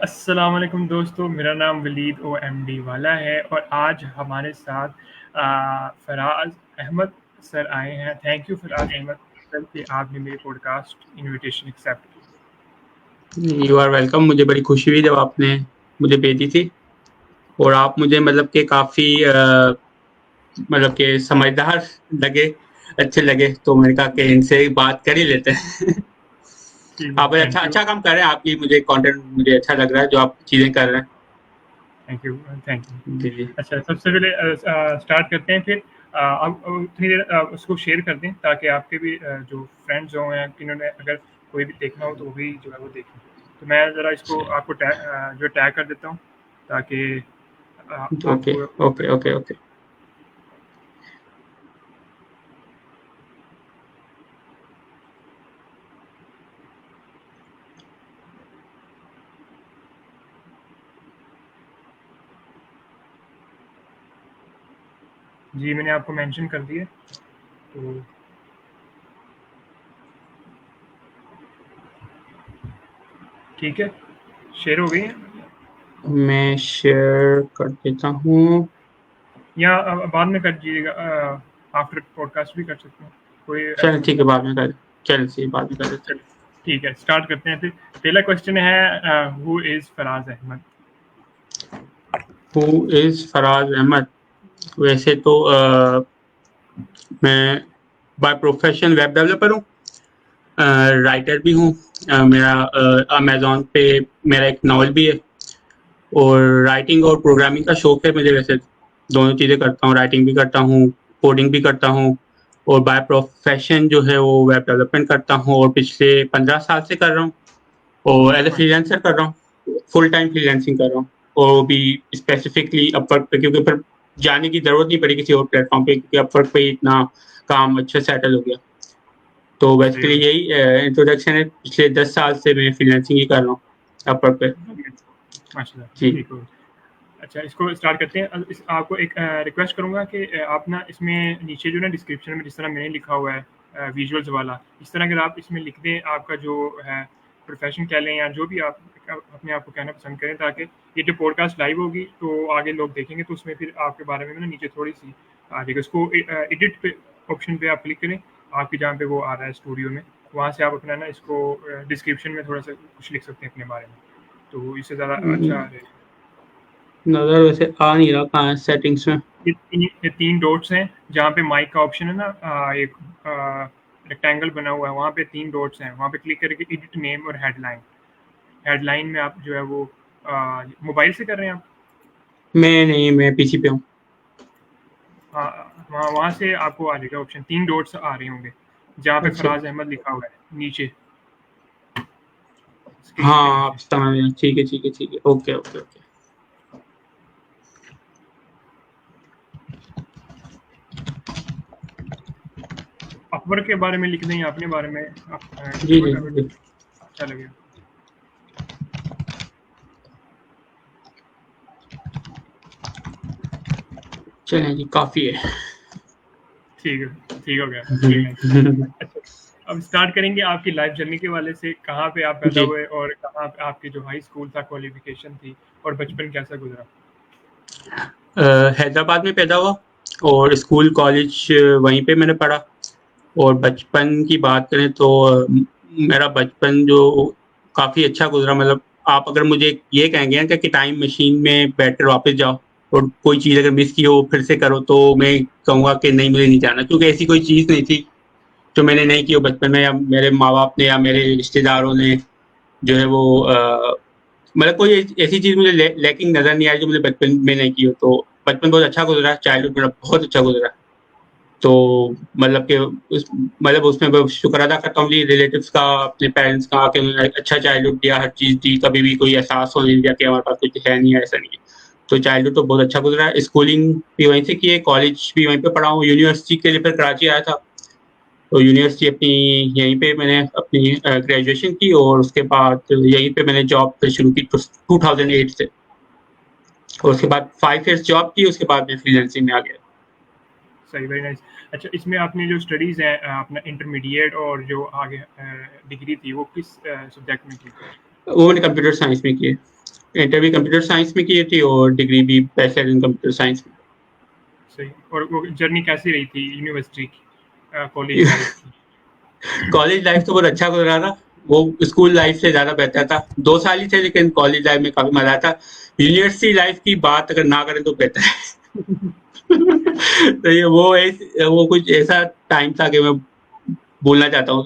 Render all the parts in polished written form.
अस्सलाम वालेकुम दोस्तों, मेरा नाम वलीद OMD वाला है और आज हमारे साथ फराज अहमद सर आए हैं। Thank you Faraz Ahmad sir कि आपने मेरी पॉडकास्ट इनविटेशन एक्सेप्ट की। You are welcome. मुझे बड़ी खुशी हुई जब आपने मुझे भेजी थी और आप मुझे मतलब कि काफ़ी मतलब कि समझदार लगे, अच्छे लगे, तो मैंने कहा कि इनसे बात कर ही लेते हैं। ठीक है, आप अच्छा थैंक यू, अच्छा काम कर रहे हैं, आपकी मुझे कंटेंट मुझे अच्छा लग रहा है जो आप चीज़ें कर रहे हैं। Thank you, thank you. जी, जी। अच्छा, सबसे पहले स्टार्ट करते हैं, फिर अब उतनी देर उसको शेयर कर दें ताकि आपके भी जो फ्रेंड्स हों या जिन्होंने अगर कोई भी देखना हो तो वो भी जो है वो देखें। तो मैं ज़रा इसको आपको जो टैग कर देता हूँ ताकि ओके, आपको ओके, ओके, ओके। जी, मैंने आपको मेंशन कर दिया। तो ठीक है, शेयर हो गई है मैं शेयर कर देता हूँ। या बाद में कर दीजिएगा, आफ्टर पॉडकास्ट भी कर सकते हैं, कोई ऐसा चल ठीक है, मसला बाद में कर, चल सी बाद में कर देते चलिए। ठीक है, स्टार्ट करते हैं फिर। पहला क्वेश्चन है, हु इज़ फराज अहमद? हैं। Who is Faraz Ahmad? वैसे तो मैं बाय प्रोफेशन वेब डेवलपर हूँ, राइटर भी हूँ। मेरा अमेज़न पे मेरा एक नॉवल भी है और राइटिंग और प्रोग्रामिंग का शौक है मुझे। वैसे दोनों चीज़ें करता हूँ, राइटिंग भी करता हूँ, कोडिंग भी करता हूँ और बाय प्रोफेशन जो है वो वेब डेवलपमेंट करता हूँ और पिछले 15 साल से कर रहा हूँ और एज़ अ फ्रीलांसर कर रहा हूँ, फुल टाइम फ्रीलांसिंग कर रहा हूँ और वो भी स्पेसिफिकली अपवर्क पे, क्योंकि फिर जाने की ज़रूरत नहीं पड़ी किसी और प्लेटफ़ॉर्म पे, क्योंकि अपवर्क पे ही इतना काम अच्छे सेटल हो गया। तो सही बेसिकली हो यही इंट्रोडक्शन है। पिछले 10 साल से मैं फ्रीलांसिंग ही कर रहा हूँ अपवर्क पे। गया, माशाल्लाह, जी। ठीक हो। अच्छा, इसको स्टार्ट करते हैं। आपको एक रिक्वेस्ट करूँगा कि आप ना इसमें नीचे जो ना डिस्क्रिप्शन में जिस तरह मैंने लिखा हुआ है विजुअल्स वाला, इस तरह अगर आप इसमें लिख दें आपका जो है प्रोफेशन कह लें या जो भी आप अपने आप को कहना पसंद करें, ताकि ये जो पॉडकास्ट लाइव होगी तो आगे लोग देखेंगे तो उसमें फिर आपके बारे में ना नीचे थोड़ी सी आ जाएगी। उसको एडिट पे ऑप्शन पे आप क्लिक करें, आपके जहाँ पे वो आ रहा है स्टूडियो में, वहाँ से आप अपना ना इसको डिस्क्रिप्शन में थोड़ा सा कुछ लिख सकते हैं अपने बारे में, तो इससे ज़्यादा अच्छा रहेगा। नज़र वैसे आ नहीं रहा कहाँ है सेटिंग्स में। ये 3 डॉट्स हैं, जहाँ पे माइक का ऑप्शन है ना, एक रेक्टेंगल बना हुआ है, वहाँ पे 3 डॉट्स हैं, वहाँ पे क्लिक करके एडिट नेम और हेडलाइन। हेडलाइन में आप जो है वो मोबाइल से कर रहे हैं आप? मैं नहीं, मैं पीसी पे हूँ। हाँ, वहाँ वहाँ से आपको आ जाएगा ऑप्शन, 3 डॉट्स आ रहे होंगे, जहाँ पे अच्छा। फराज अहमद लिखा हुआ है, नीचे, स्क्रीन के हाँ, आप नीचे। समझ गए। ठीक है, ठीक है, ठीक है। Okay, okay, okay. अपवर्क के बारे में लिख दें या अपने बारे में, जी, जो जी, अगर जी। अच्छा लगे। चलें जी, काफ़ी है। ठीक है, ठीक हो गया, वेरी नाइस। अच्छा, अब स्टार्ट करेंगे आपकी लाइफ जर्नी के वाले से, कहाँ पे आप पैदा जी। हुए और कहाँ पे आपकी जो हाई स्कूल था, क्वालिफ़िकेशन थी और बचपन कैसा गुज़रा? हैदराबाद में पैदा हुआ और स्कूल, कॉलेज वहीं पे मैंने पढ़ा और बचपन की बात करें तो मेरा बचपन जो काफ़ी अच्छा गुज़रा। मतलब आप अगर मुझे ये कहेंगे ना कि टाइम मशीन में बैठकर वापस जाओ और कोई चीज़ अगर मिस की हो फिर से करो, तो मैं कहूँगा कि नहीं, मुझे नहीं जाना, क्योंकि ऐसी कोई चीज़ नहीं थी जो मैंने नहीं की हो बचपन में, या मेरे माँ-बाप ने या मेरे रिश्तेदारों ने जो है वो मतलब कोई ऐसी चीज़ मुझे लैकिंग नज़र नहीं आई जो मुझे बचपन में नहीं की हो। तो बचपन बहुत अच्छा गुज़रा, चाइल्डहुड मेरा बहुत अच्छा गुज़रा। तो मतलब कि उस मतलब उसमें मैं शुक्र अदा करता हूँ जी रिलेटिव्स का, अपने पेरेंट्स का, कि उन्होंने अच्छा चाइल्डहुड दिया, हर चीज़ दी, कभी भी कोई एहसास होने नहीं दिया कि हमारे पास कुछ है नहीं है, ऐसा नहीं है। तो चाइल्डहुड तो बहुत अच्छा गुज़रा है। स्कूलिंग भी वहीं से की है, कॉलेज भी वहीं पे पढ़ा हूँ, यूनिवर्सिटी के लिए फिर कराची आया था। तो यूनिवर्सिटी अपनी यहीं पे मैंने अपनी ग्रेजुएशन की और उसके बाद यहीं पे मैंने जॉब फिर शुरू की 2008 से और उसके बाद 5 इयर्स जॉब की, उसके बाद मैं फ्रीलांसिंग में आ गया। सही, वेरी नाइस। अच्छा, इसमें आपने जो स्टडीज़ हैं, अपना इंटरमीडिएट और जो आगे डिग्री थी, वो किस सब्जेक्ट में की? वो मैंने कंप्यूटर साइंस में की है। इंटर भी कंप्यूटर साइंस में की थी और डिग्री भी बैचलर इन कंप्यूटर साइंस में। सही। और वो जर्नी कैसी रही थी यूनिवर्सिटी की, कॉलेज लाइफ की? कॉलेज लाइफ तो बहुत अच्छा गुजरा था। वो स्कूल लाइफ से ज़्यादा बेहतर था। 2 साल ही थे लेकिन कॉलेज लाइफ में काफ़ी मज़ा आता। यूनिवर्सिटी लाइफ की बात अगर ना करें तो बेहतर है। तो ये वो कुछ ऐसा टाइम था कि मैं भूलना चाहता हूँ।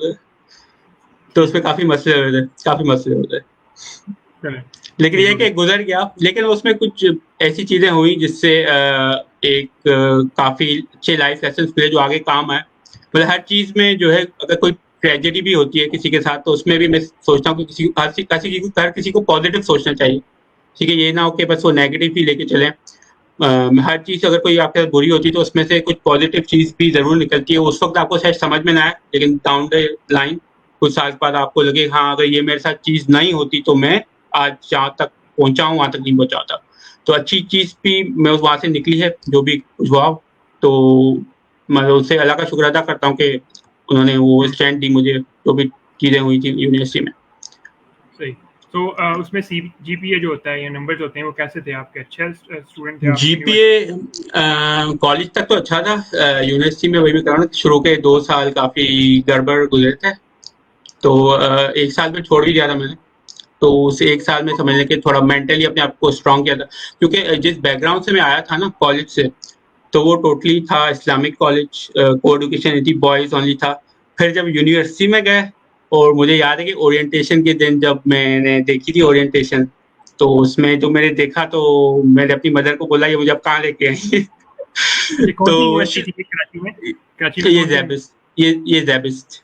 तो उसमें काफ़ी मसले हुए थे। चलें, लेकिन ठीक ये है हो कि गया। गुज़र गया, लेकिन उसमें कुछ ऐसी चीज़ें हुई जिससे एक काफ़ी अच्छे लाइफ लेसन्स मिले जो आगे काम आए। मतलब हर चीज़ में जो है अगर कोई ट्रेजेडी भी होती है किसी के साथ तो उसमें भी मैं सोचता हूँ कि हर किसी को पॉजिटिव सोचना चाहिए। ठीक है? ये ना हो कि बस वो नेगेटिव ही लेके चलें। हर चीज़ अगर कोई आपके साथ बुरी होती है तो उसमें से कुछ पॉजिटिव चीज़ भी ज़रूर निकलती है। उस वक़्त आपको शायद समझ में ना आए, लेकिन डाउन द लाइन कुछ साल बाद आपको लगे हाँ, अगर ये मेरे साथ चीज़ नहीं होती तो मैं आज जहाँ तक पहुँचा हूँ, वहाँ तक नहीं पहुँचा था। तो अच्छी चीज़ भी मैं वहाँ से निकली है, जो भी कुछ हुआ। तो मैं उससे अल्लाह का शुक्र अदा करता हूँ कि उन्होंने वो हुँ, स्ट्रेंथ दी मुझे, जो भी चीज़ें हुई थी यूनिवर्सिटी में। सही। तो उसमें सी जीपीए जो होता है या नंबर्स होते हैं वो कैसे थे आपके? अच्छे स्टूडेंट थे आप जीपीए यूनिवर्सिटी? कॉलेज तक तो अच्छा था। यूनिवर्सिटी में वही मैं कह रहा हूँ, शुरू के 2 साल काफ़ी गड़बड़ गुज़रे थे। तो 1 साल में छोड़ भी दिया था मैंने। तो उस 1 साल में समझ लें कि थोड़ा मेंटली अपने आप को स्ट्रॉन्ग किया था। क्योंकि जिस बैकग्राउंड से मैं आया था ना कॉलेज से, तो वो टोटली था इस्लामिक कॉलेज, को एजुकेशन नहीं थी, बॉयज़ ओनली था। फिर जब यूनिवर्सिटी में गए और मुझे याद है कि ओरिएंटेशन के दिन जब मैंने देखी थी ओरिएंटेशन, तो उसमें जो मैंने देखा तो मैंने अपनी मदर को बोला ये मुझे अब कहाँ लेके आई? अच्छा, कौन सी तो श यूनिवर्सिटी थी कराची में? कराची में ये कौन सी यूनिवर्सिटी? ज़ेबिस्ट ये ज़ेबिस्ट।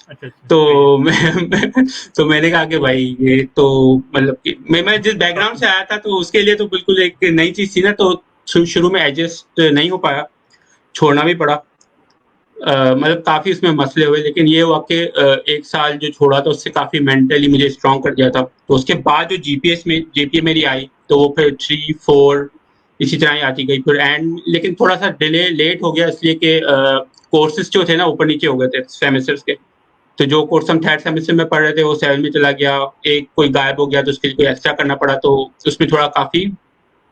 अच्छा, अच्छा, तो सही है। तो मैंने कहा कि भाई ये तो मतलब कि मैं जिस बैकग्राउंड काफ़ी। से आया था तो उसके लिए तो बिल्कुल एक नई चीज़ थी ना, तो शुरू में एडजस्ट नहीं हो पाया, छोड़ना भी पड़ा। मतलब काफ़ी उसमें मसले हुए, लेकिन ये हुआ कि 1 साल जो छोड़ा था उससे काफ़ी मेंटली मुझे स्ट्रॉन्ग कर दिया था। तो उसके बाद जो जीपीए मेरी आई तो वो फिर 3-4 इसी तरह ही आती गई फिर एंड, लेकिन थोड़ा-सा डिले लेट हो गया इसलिए कि कोर्सेज़ जो थे ना ऊपर-नीचे हो गए थे सेमेस्टर्स के। तो जो कोर्स हम 3rd सेमेस्टर में पढ़ रहे थे वो 7 में चला गया, एक कोई गायब हो गया तो उसके लिए कोई एक्स्ट्रा करना पड़ा, तो उसमें थोड़ा काफ़ी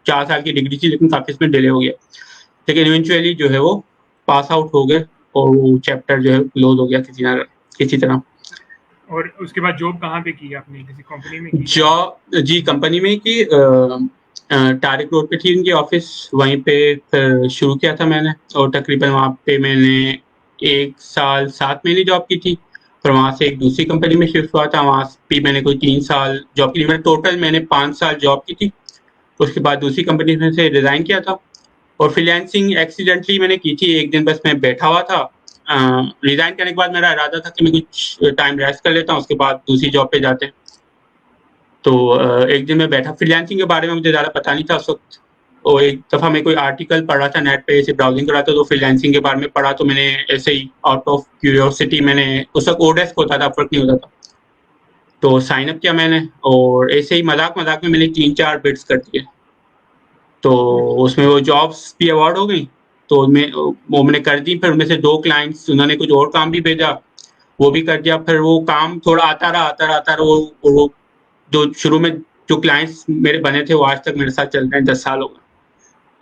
4 साल की डिग्री थी लेकिन काफ़ी इसमें डिले हो गया। लेकिन इवेंचुअली जो है वो पास आउट हो गए और वो चैप्टर जो है क्लोज़ हो गया किसी तरह। और उसके बाद जॉब कहाँ पे की आपने? किसी कंपनी में की या? जॉब जी कंपनी में की तारिक रोड पे थी उनकी ऑफ़िस, वहीं पे फिर शुरू किया था मैंने और तकरीबन वहाँ पे मैंने 1 साल 7 महीने जॉब की थी। फिर वहाँ से एक दूसरी कंपनी में शिफ्ट हुआ था, वहाँ भी मैंने कोई 3 साल जॉब की थी। मैंने टोटल 5 साल जॉब की थी। उसके बाद दूसरी कंपनी में से रिज़ाइन किया था और फ्रीलांसिंग एक्सीडेंटली मैंने की थी। एक दिन बस मैं बैठा हुआ था, रिज़ाइन करने के बाद मेरा इरादा था कि मैं कुछ टाइम रेस्ट कर लेता हूँ, उसके बाद दूसरी जॉब पे जाते हैं। तो एक दिन मैं बैठा, फ्रीलांसिंग के बारे में मुझे ज़्यादा पता नहीं था उस वक़्त, और एक दफ़ा मैं कोई आर्टिकल पढ़ रहा था नेट पे, ऐसे ब्राउज़िंग कर रहा था तो फ्रीलांसिंग के बारे में पढ़ा, तो मैंने ऐसे ही आउट ऑफ क्यूरियोसिटी मैंने, उस वक़्त ओडेस्क होता था, फ़र्क नहीं होता था। तो साइन अप किया मैंने और ऐसे ही मज़ाक-मज़ाक में मैंने 3-4 बिड्स कर दिए। तो उसमें वो जॉब्स भी अवार्ड हो गई, तो वो मैंने कर दी। फिर उनमें से 2 क्लाइंट्स उन्होंने कुछ और काम भी भेजा, वो भी कर दिया। फिर वो काम थोड़ा आता रहा, वो जो शुरू में जो क्लाइंट्स मेरे बने थे वो आज तक मेरे साथ चल रहे हैं, 10 साल हो गए।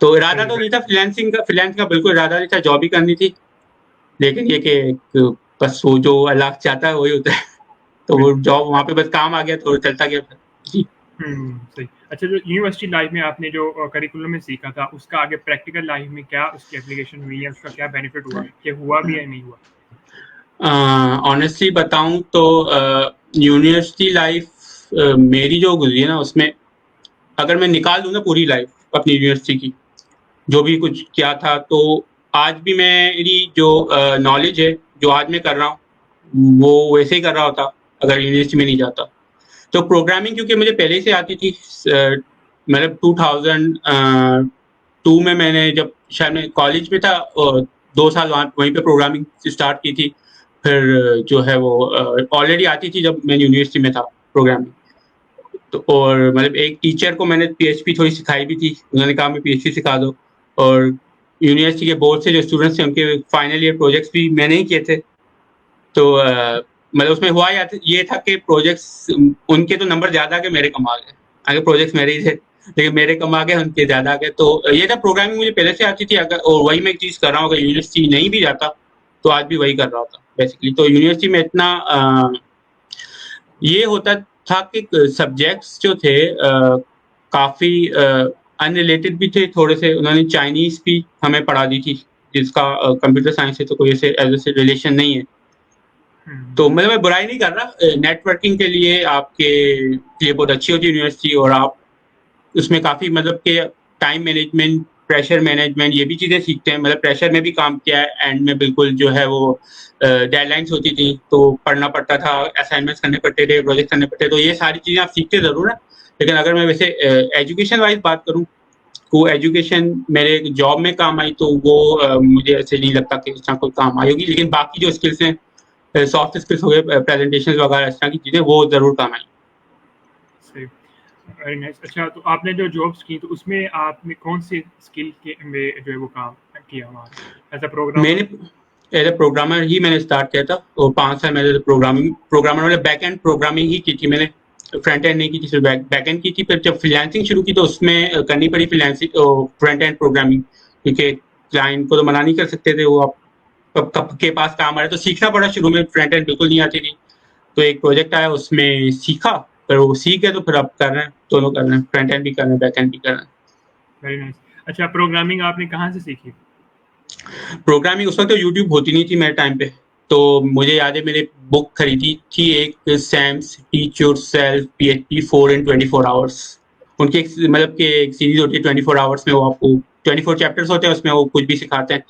तो इरादा सही तो है। नहीं था फ्रीलांसिंग का बिल्कुल इरादा नहीं था, जॉब ही करनी थी। लेकिन ये कि बस वो जो अल्लाह चाहता है वही होता है। तो वो बिल्कुल। जॉब वहाँ पे बस काम आ गया तो चलता गया फिर। जी। सही। अच्छा, जो यूनिवर्सिटी लाइफ में आपने जो करिकुलम में सीखा था, उसका आगे प्रैक्टिकल लाइफ में क्या उसकी एप्लीकेशन हुई या उसका क्या बेनिफिट हुआ? क्या हुआ भी या नहीं हुआ? ऑनेस्टली बताऊँ तो यूनिवर्सिटी लाइफ मेरी जो गुज़री है ना उसमें, अगर मैं निकाल दूँ ना पूरी लाइफ अपनी यूनिवर्सिटी की, जो भी कुछ किया था, तो आज भी मेरी जो नॉलेज है, जो आज मैं कर रहा हूँ, वो वैसे ही कर रहा होता अगर यूनिवर्सिटी में नहीं जाता। तो प्रोग्रामिंग क्योंकि मुझे पहले ही से आती थी, मतलब 2002 में मैंने जब शायद मैं कॉलेज में था 2 साल वहाँ वहीं पे प्रोग्रामिंग स्टार्ट की थी। फिर जो है वो ऑलरेडी आती थी जब मैं यूनिवर्सिटी में था प्रोग्रामिंग। तो और मतलब एक टीचर को मैंने पीएचपी थोड़ी सिखाई भी थी, उन्होंने कहा मैं पीएचपी सिखा दो। और यूनिवर्सिटी के बोर्ड से जो स्टूडेंट्स थे उनके फाइनल ईयर प्रोजेक्ट्स भी मैंने ही किए थे। तो मतलब उसमें हुआ ये था कि प्रोजेक्ट्स उनके तो नंबर ज़्यादा आ गए, मेरे कम आ गए। आगे प्रोजेक्ट्स मेरे ही थे, लेकिन मेरे कम आ गए, उनके ज़्यादा आ गए। तो ये था, प्रोग्रामिंग मुझे पहले से आती थी, अगर और वही मैं एक चीज़ कर रहा हूँ, अगर यूनिवर्सिटी नहीं भी जाता, तो आज भी वही कर रहा होता बेसिकली। तो यूनिवर्सिटी में इतना ये होता था कि सब्जेक्ट्स जो थे काफ़ी अनरिलेटेड भी थे थोड़े से। उन्होंने चाइनीज़ भी हमें पढ़ा दी थी, जिसका कंप्यूटर साइंस से तो कोई ऐसे एज़ से रिलेशन नहीं है। तो मतलब मैं बुराई नहीं कर रहा, नेटवर्किंग के लिए आपके लिए बहुत अच्छी होती है यूनिवर्सिटी, और आप उसमें काफ़ी मतलब कि टाइम मैनेजमेंट, प्रेशर मैनेजमेंट, ये भी चीज़ें सीखते हैं। मतलब प्रेशर में भी काम किया है, एंड में बिल्कुल जो है वो डेडलाइंस होती थी, तो पढ़ना पड़ता था, असाइनमेंट्स करने पड़ते थे, प्रोजेक्ट करने पड़ते थे, तो ये सारी चीज़ें आप सीखते ज़रूर हैं। लेकिन अगर मैं वैसे एजुकेशन वाइज बात करूँ, वो एजुकेशन मेरे जॉब में काम आई, तो वो मुझे ऐसे नहीं लगता कि इस तरह कोई काम आई होगी। लेकिन बाकी जो स्किल्स हैं, सॉफ्ट स्किल्स हो गए, प्रेजेंटेशन वगैरह, इस तरह की चीज़ें, वो ज़रूर काम आई। सही, वेरी नाइस। अच्छा, तो आपने जो जॉब्स की, तो उसमें आपने कौन से स्किल के में जो है वो काम किया वहाँ एज अ प्रोग्रामर? मैंने एज अ प्रोग्रामर ही मैंने स्टार्ट किया था, और 5 साल मैंने प्रोग्रामर मतलब बैक एंड प्रोग्रामिंग ही की थी मैंने, फ्रंट एंड नहीं की थी, सिर्फ बैक एंड की थी। फिर जब फ्रीलांसिंग शुरू की, तो उसमें करनी पड़ी फ्रीलांसिंग, फ्रंट एंड प्रोग्रामिंग, क्योंकि क्लाइंट को तो मना नहीं कर सकते थे, वो आप कब के पास काम आ रहा है, तो सीखना पड़ा। शुरू में फ्रंट एंड बिल्कुल नहीं आती थी, तो एक प्रोजेक्ट आया, उसमें सीखा, फिर वो सीख गए, तो फिर अब कर रहे हैं, दोनों कर रहे हैं, फ्रंट एंड भी कर रहे हैं, बैक एंड भी कर रहे हैं। Very nice. अच्छा, प्रोग्रामिंग आपने कहाँ से सीखी? प्रोग्रामिंग उस वक्त तो यूट्यूब होती नहीं थी मेरे टाइम पे, तो मुझे याद है मैंने बुक खरीदी थी एक, Sams teach yourself PHP 4 in 24 hours। उनकी एक मतलब कि एक सीरीज होती है 24 आवर्स में, वो आपको 24 चैप्टर्स होते हैं, उसमें वो कुछ भी सिखाते हैं।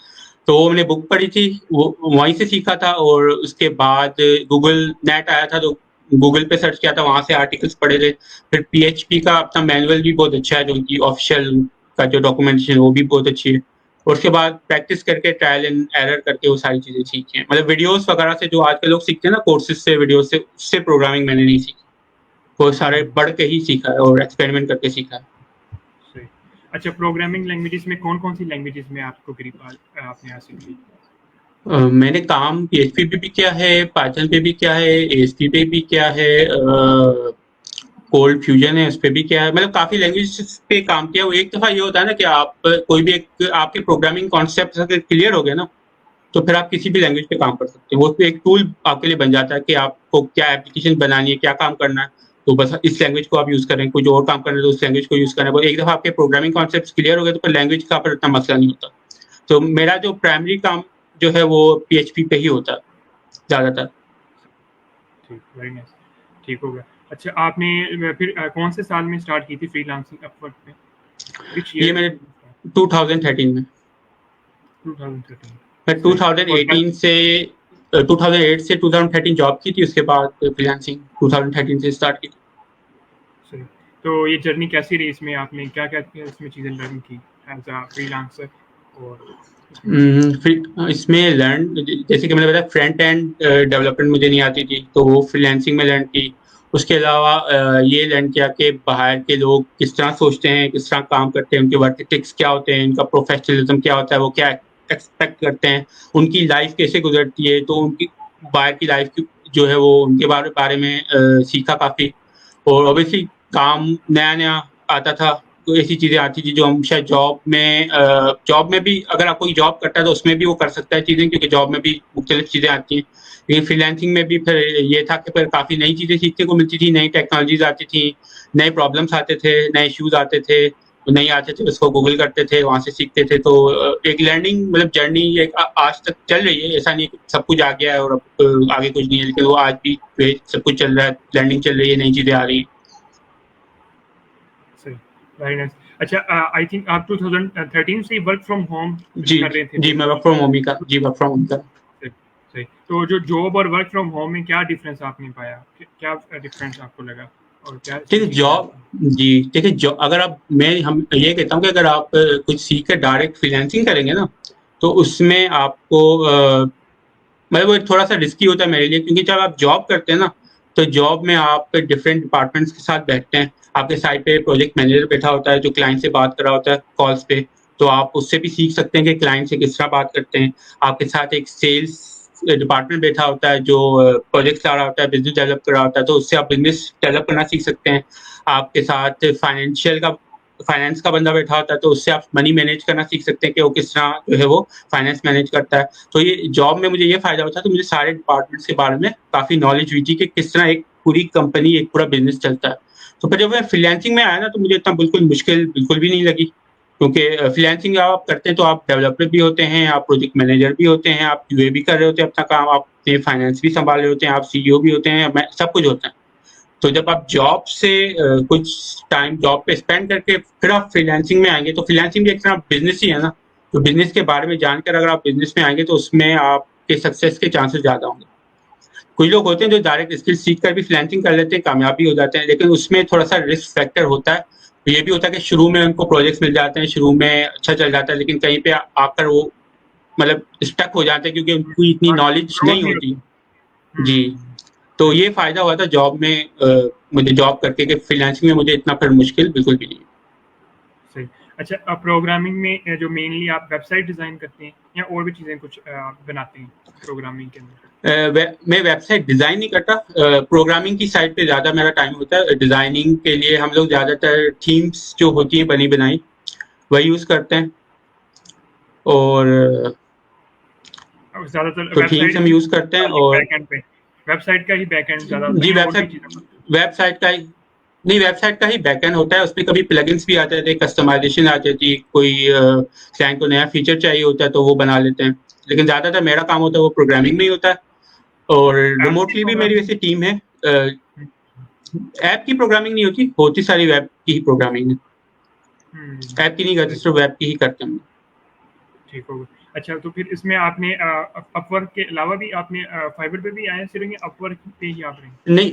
तो वो मैंने बुक पढ़ी थी, वो वहीं से सीखा था। और उसके बाद गूगल नेट आया था, तो गूगल पे सर्च किया था, वहां से आर्टिकल्स पढ़े थे। फिर PHP का अपना मैनुअल भी बहुत अच्छा है, जो उनकी ऑफिशियल का जो डॉक्यूमेंटेशन है वो भी बहुत अच्छी है। और उसके बाद प्रैक्टिस करके, ट्रायल एंड एरर करके वो सारी चीज़ें सीखी हैं। मतलब वीडियोस वगैरह से, जो आजकल लोग सीखते हैं ना कोर्सेज से, वीडियोस से, उससे प्रोग्रामिंग मैंने नहीं सीखी। वो सारे पढ़ के ही सीखा है और एक्सपेरिमेंट करके सीखा है। सही। अच्छा, प्रोग्रामिंग लैंग्वेजेस में कौन-कौन सी लैंग्वेजेस में आपको ग्रिप आपने हासिल की? मैंने काम PHP पे भी किया है, पाइथन पे भी किया है, ASP पे भी किया है, कोल्ड फ्यूजन है, उस पे भी किया है। मतलब काफ़ी लैंग्वेजेस पे काम किया। वो एक दफ़ा ये होता है ना कि आप कोई भी एक आपके प्रोग्रामिंग कॉन्सेप्ट अगर क्लियर हो गए ना, तो फिर आप किसी भी लैंग्वेज पे काम कर सकते हैं। वो एक टूल आपके लिए बन जाता है कि आपको क्या एप्लीकेशन बनानी है, क्या काम करना है, तो बस इस लैंग्वेज को आप यूज़ करें। कुछ और काम करना है तो उस लैंग्वेज को यूज़ करें। वो एक दफ़ा आपके प्रोग्रामिंग कॉन्सेप्ट्स क्लियर हो गए, तो फिर लैंग्वेज का फिर इतना मसला नहीं होता। तो मेरा जो प्राइमरी काम जो है वो PHP पे ही होता है ज़्यादातर। ठीक, वेरी नाइस। ठीक हो गया। अच्छा, आपने फिर कौन से साल में स्टार्ट की थी फ्रीलांसिंग अपवर्क पे? व्हिच ये ईयर? मैंने 2013 में, 2013। मैं सही। और 2018 से 2008 से 2013 जॉब की थी, उसके बाद फ्रीलांसिंग 2013 से स्टार्ट की थी। सही। तो ये जर्नी कैसी रही, इसमें आपने क्या-क्या इसमें चीज़ें लर्न की एज़ अ फ्रीलांसर और इसमें? फिर इसमें लर्न, जैसे कि मैंने बताया, फ्रंट एंड डेवलपमेंट मुझे नहीं आती थी, तो वो फ्रीलांसिंग में लर्न की। उसके अलावा ये लर्न किया कि बाहर के लोग किस तरह सोचते हैं, किस तरह काम करते हैं, उनके वर्क एथिक्स क्या होते हैं, उनका प्रोफेशनलिज्म क्या होता है, वो क्या एक्सपेक्ट करते हैं, उनकी लाइफ कैसे गुजरती है। तो उनकी बाहर की लाइफ की जो है वो उनके बारे में सीखा काफ़ी। और ऑब्वियसली काम नया-नया आता था, तो ऐसी चीज़ें आती थी जो हम शायद जॉब में भी, अगर आप कोई जॉब करता है तो उसमें भी वो कर सकता है चीज़ें, क्योंकि जॉब में भी मुख्तलिफ चीज़ें आती हैं। लेकिन फ्रीलांसिंग में भी फिर ये था कि फिर काफ़ी नई चीज़ें सीखने को मिलती थी, नई टेक्नोलॉजीज़ आती थी, नए प्रॉब्लम्स आते थे, नए इश्यूज़ आते थे, नहीं आते थे उसको गूगल करते थे, वहाँ से सीखते थे। तो एक लर्निंग मतलब जर्नी एक आज तक चल रही है। ऐसा नहीं कि सब कुछ आ गया है और अब आगे कुछ नहीं है, लेकिन वो आज भी सब कुछ चल रहा है, लर्निंग चल रही है, नई चीज़ें आ रही हैं। सही, वेरी नाइस। अच्छा, आई थिंक आप 2013 से वर्क फ्रॉम होम जी, कर रहे थे जी, फिर? मैं वर्क फ्रॉम होम ही कर जी, वर्क फ्रॉम होम कर। सही, सही। तो जो जॉब और वर्क फ्रॉम होम में क्या डिफरेंस आपने पाया? क्या डिफरेंस आपको लगा और क्या इसमें देखिए सीखा जॉब आपने? जी, देखिए अगर आप मैं हम ये कहता हूँ कि अगर आप कुछ सीख कर डायरेक्ट फ्रीलांसिंग करेंगे ना, तो उसमें आपको मतलब वो थोड़ा-सा रिस्की होता है मेरे लिए, क्योंकि जब आप जॉब करते हैं ना, तो जॉब में आप डिफरेंट डिपार्टमेंट्स के साथ बैठते हैं। आपके साइड पे प्रोजेक्ट मैनेजर बैठा होता है, जो क्लाइंट से बात कर रहा होता है कॉल्स पे, तो आप उससे भी सीख सकते हैं कि क्लाइंट से किस तरह बात करते हैं। आपके साथ एक सेल्स डिपार्टमेंट बैठा होता है जो प्रोजेक्ट्स ला रहा होता है, बिजनेस डेवलप कर रहा होता है, तो उससे आप बिजनेस डेवलप करना सीख सकते हैं। आपके साथ फाइनेंस का बंदा बैठा होता है, तो उससे आप मनी मैनेज करना सीख सकते हैं कि वो किस तरह जो है वो फाइनेंस मैनेज करता है। तो ये जॉब में मुझे ये फायदा होता है, तो मुझे सारे डिपार्टमेंट्स के बारे में काफ़ी नॉलेज हुई थी कि किस तरह एक पूरी कंपनी, एक पूरा बिजनेस चलता है। तो फिर जब मैं फ्रीलांसिंग में आया ना, तो मुझे इतना मुश्किल बिल्कुल भी नहीं लगी, क्योंकि फ्रीलांसिंग आप करते हैं तो आप डेवलपर भी होते हैं, आप प्रोजेक्ट मैनेजर भी होते हैं, आप यूए भी कर रहे होते हैं अपना काम, आप फाइनेंस भी संभाल रहे होते हैं, आप सीईओ भी होते हैं, सब कुछ होता है। तो जब आप जॉब से कुछ टाइम जॉब पे स्पेंड करके फिर आप फ्रीलांसिंग में आएंगे, तो फ्रीलांसिंग भी एक तरह बिजनेस ही है ना। तो बिजनेस के बारे में जानकर अगर आप बिजनेस में आएंगे, तो उसमें आपके सक्सेस के चांसेस ज़्यादा होंगे। कुछ लोग होते हैं जो डायरेक्ट स्किल सीख कर भी फ्रीलांसिंग कर लेते हैं, कामयाब भी हो जाते हैं, लेकिन उसमें थोड़ा सा रिस्क फैक्टर होता है। तो ये भी होता है कि शुरू में उनको प्रोजेक्ट्स मिल जाते हैं, शुरू में अच्छा चल जाता है, लेकिन कहीं पे आकर वो मतलब स्टक हो जाते हैं, क्योंकि उनको इतनी नॉलेज ग्रोथ नहीं नहीं होती। होती। जी। तो ये फायदा हुआ था जॉब में, मुझे जॉब करके, कि फ्रीलांसिंग में मुझे इतना फिर मुश्किल बिल्कुल भी नहीं। सही। अच्छा, प्रोग्रामिंग में जो मेनली आप वेबसाइट डिज़ाइन करते हैं या और भी चीज़ें कुछ बनाते हैं प्रोग्रामिंग के अंदर? मैं वेबसाइट डिज़ाइन नहीं करता, प्रोग्रामिंग की साइड पे ज़्यादा मेरा टाइम होता है। डिज़ाइनिंग के लिए हम लोग ज़्यादातर थीम्स जो होती हैं बनी बनाई, वही यूज़ करते हैं। और ज़्यादातर तो थीम्स वेबसाइट हम यूज़ करते हैं। और बैकएंड पे, वेबसाइट का ही बैकएंड ज़्यादा होता है जी, या और भी चीज़ें? वेबसाइट का ही नहीं, वेबसाइट का ही बैकएंड होता है। उसमें कभी प्लगइन्स भी आते थे, कस्टमाइजेशन आ जाती है, कोई क्लाइंट को नया फीचर चाहिए होता है तो वो बना लेते हैं, लेकिन ज़्यादातर मेरा काम होता है वो प्रोग्रामिंग में ही होता है। और ऐप्स की रिमोटली भी मेरी प्रोग्रामिंग? वैसे टीम है। ऐप की प्रोग्रामिंग नहीं होती सारी वेब की ही प्रोग्रामिंग है। ऐप की नहीं करते, सही, सिर्फ वेब की ही करते हैं। ठीक होगा। अच्छा, तो फिर इसमें आपने अपवर्क के अलावा भी आपने फाइवर पे भी आए फिर अपवर्क पे ही आप रहे? नहीं,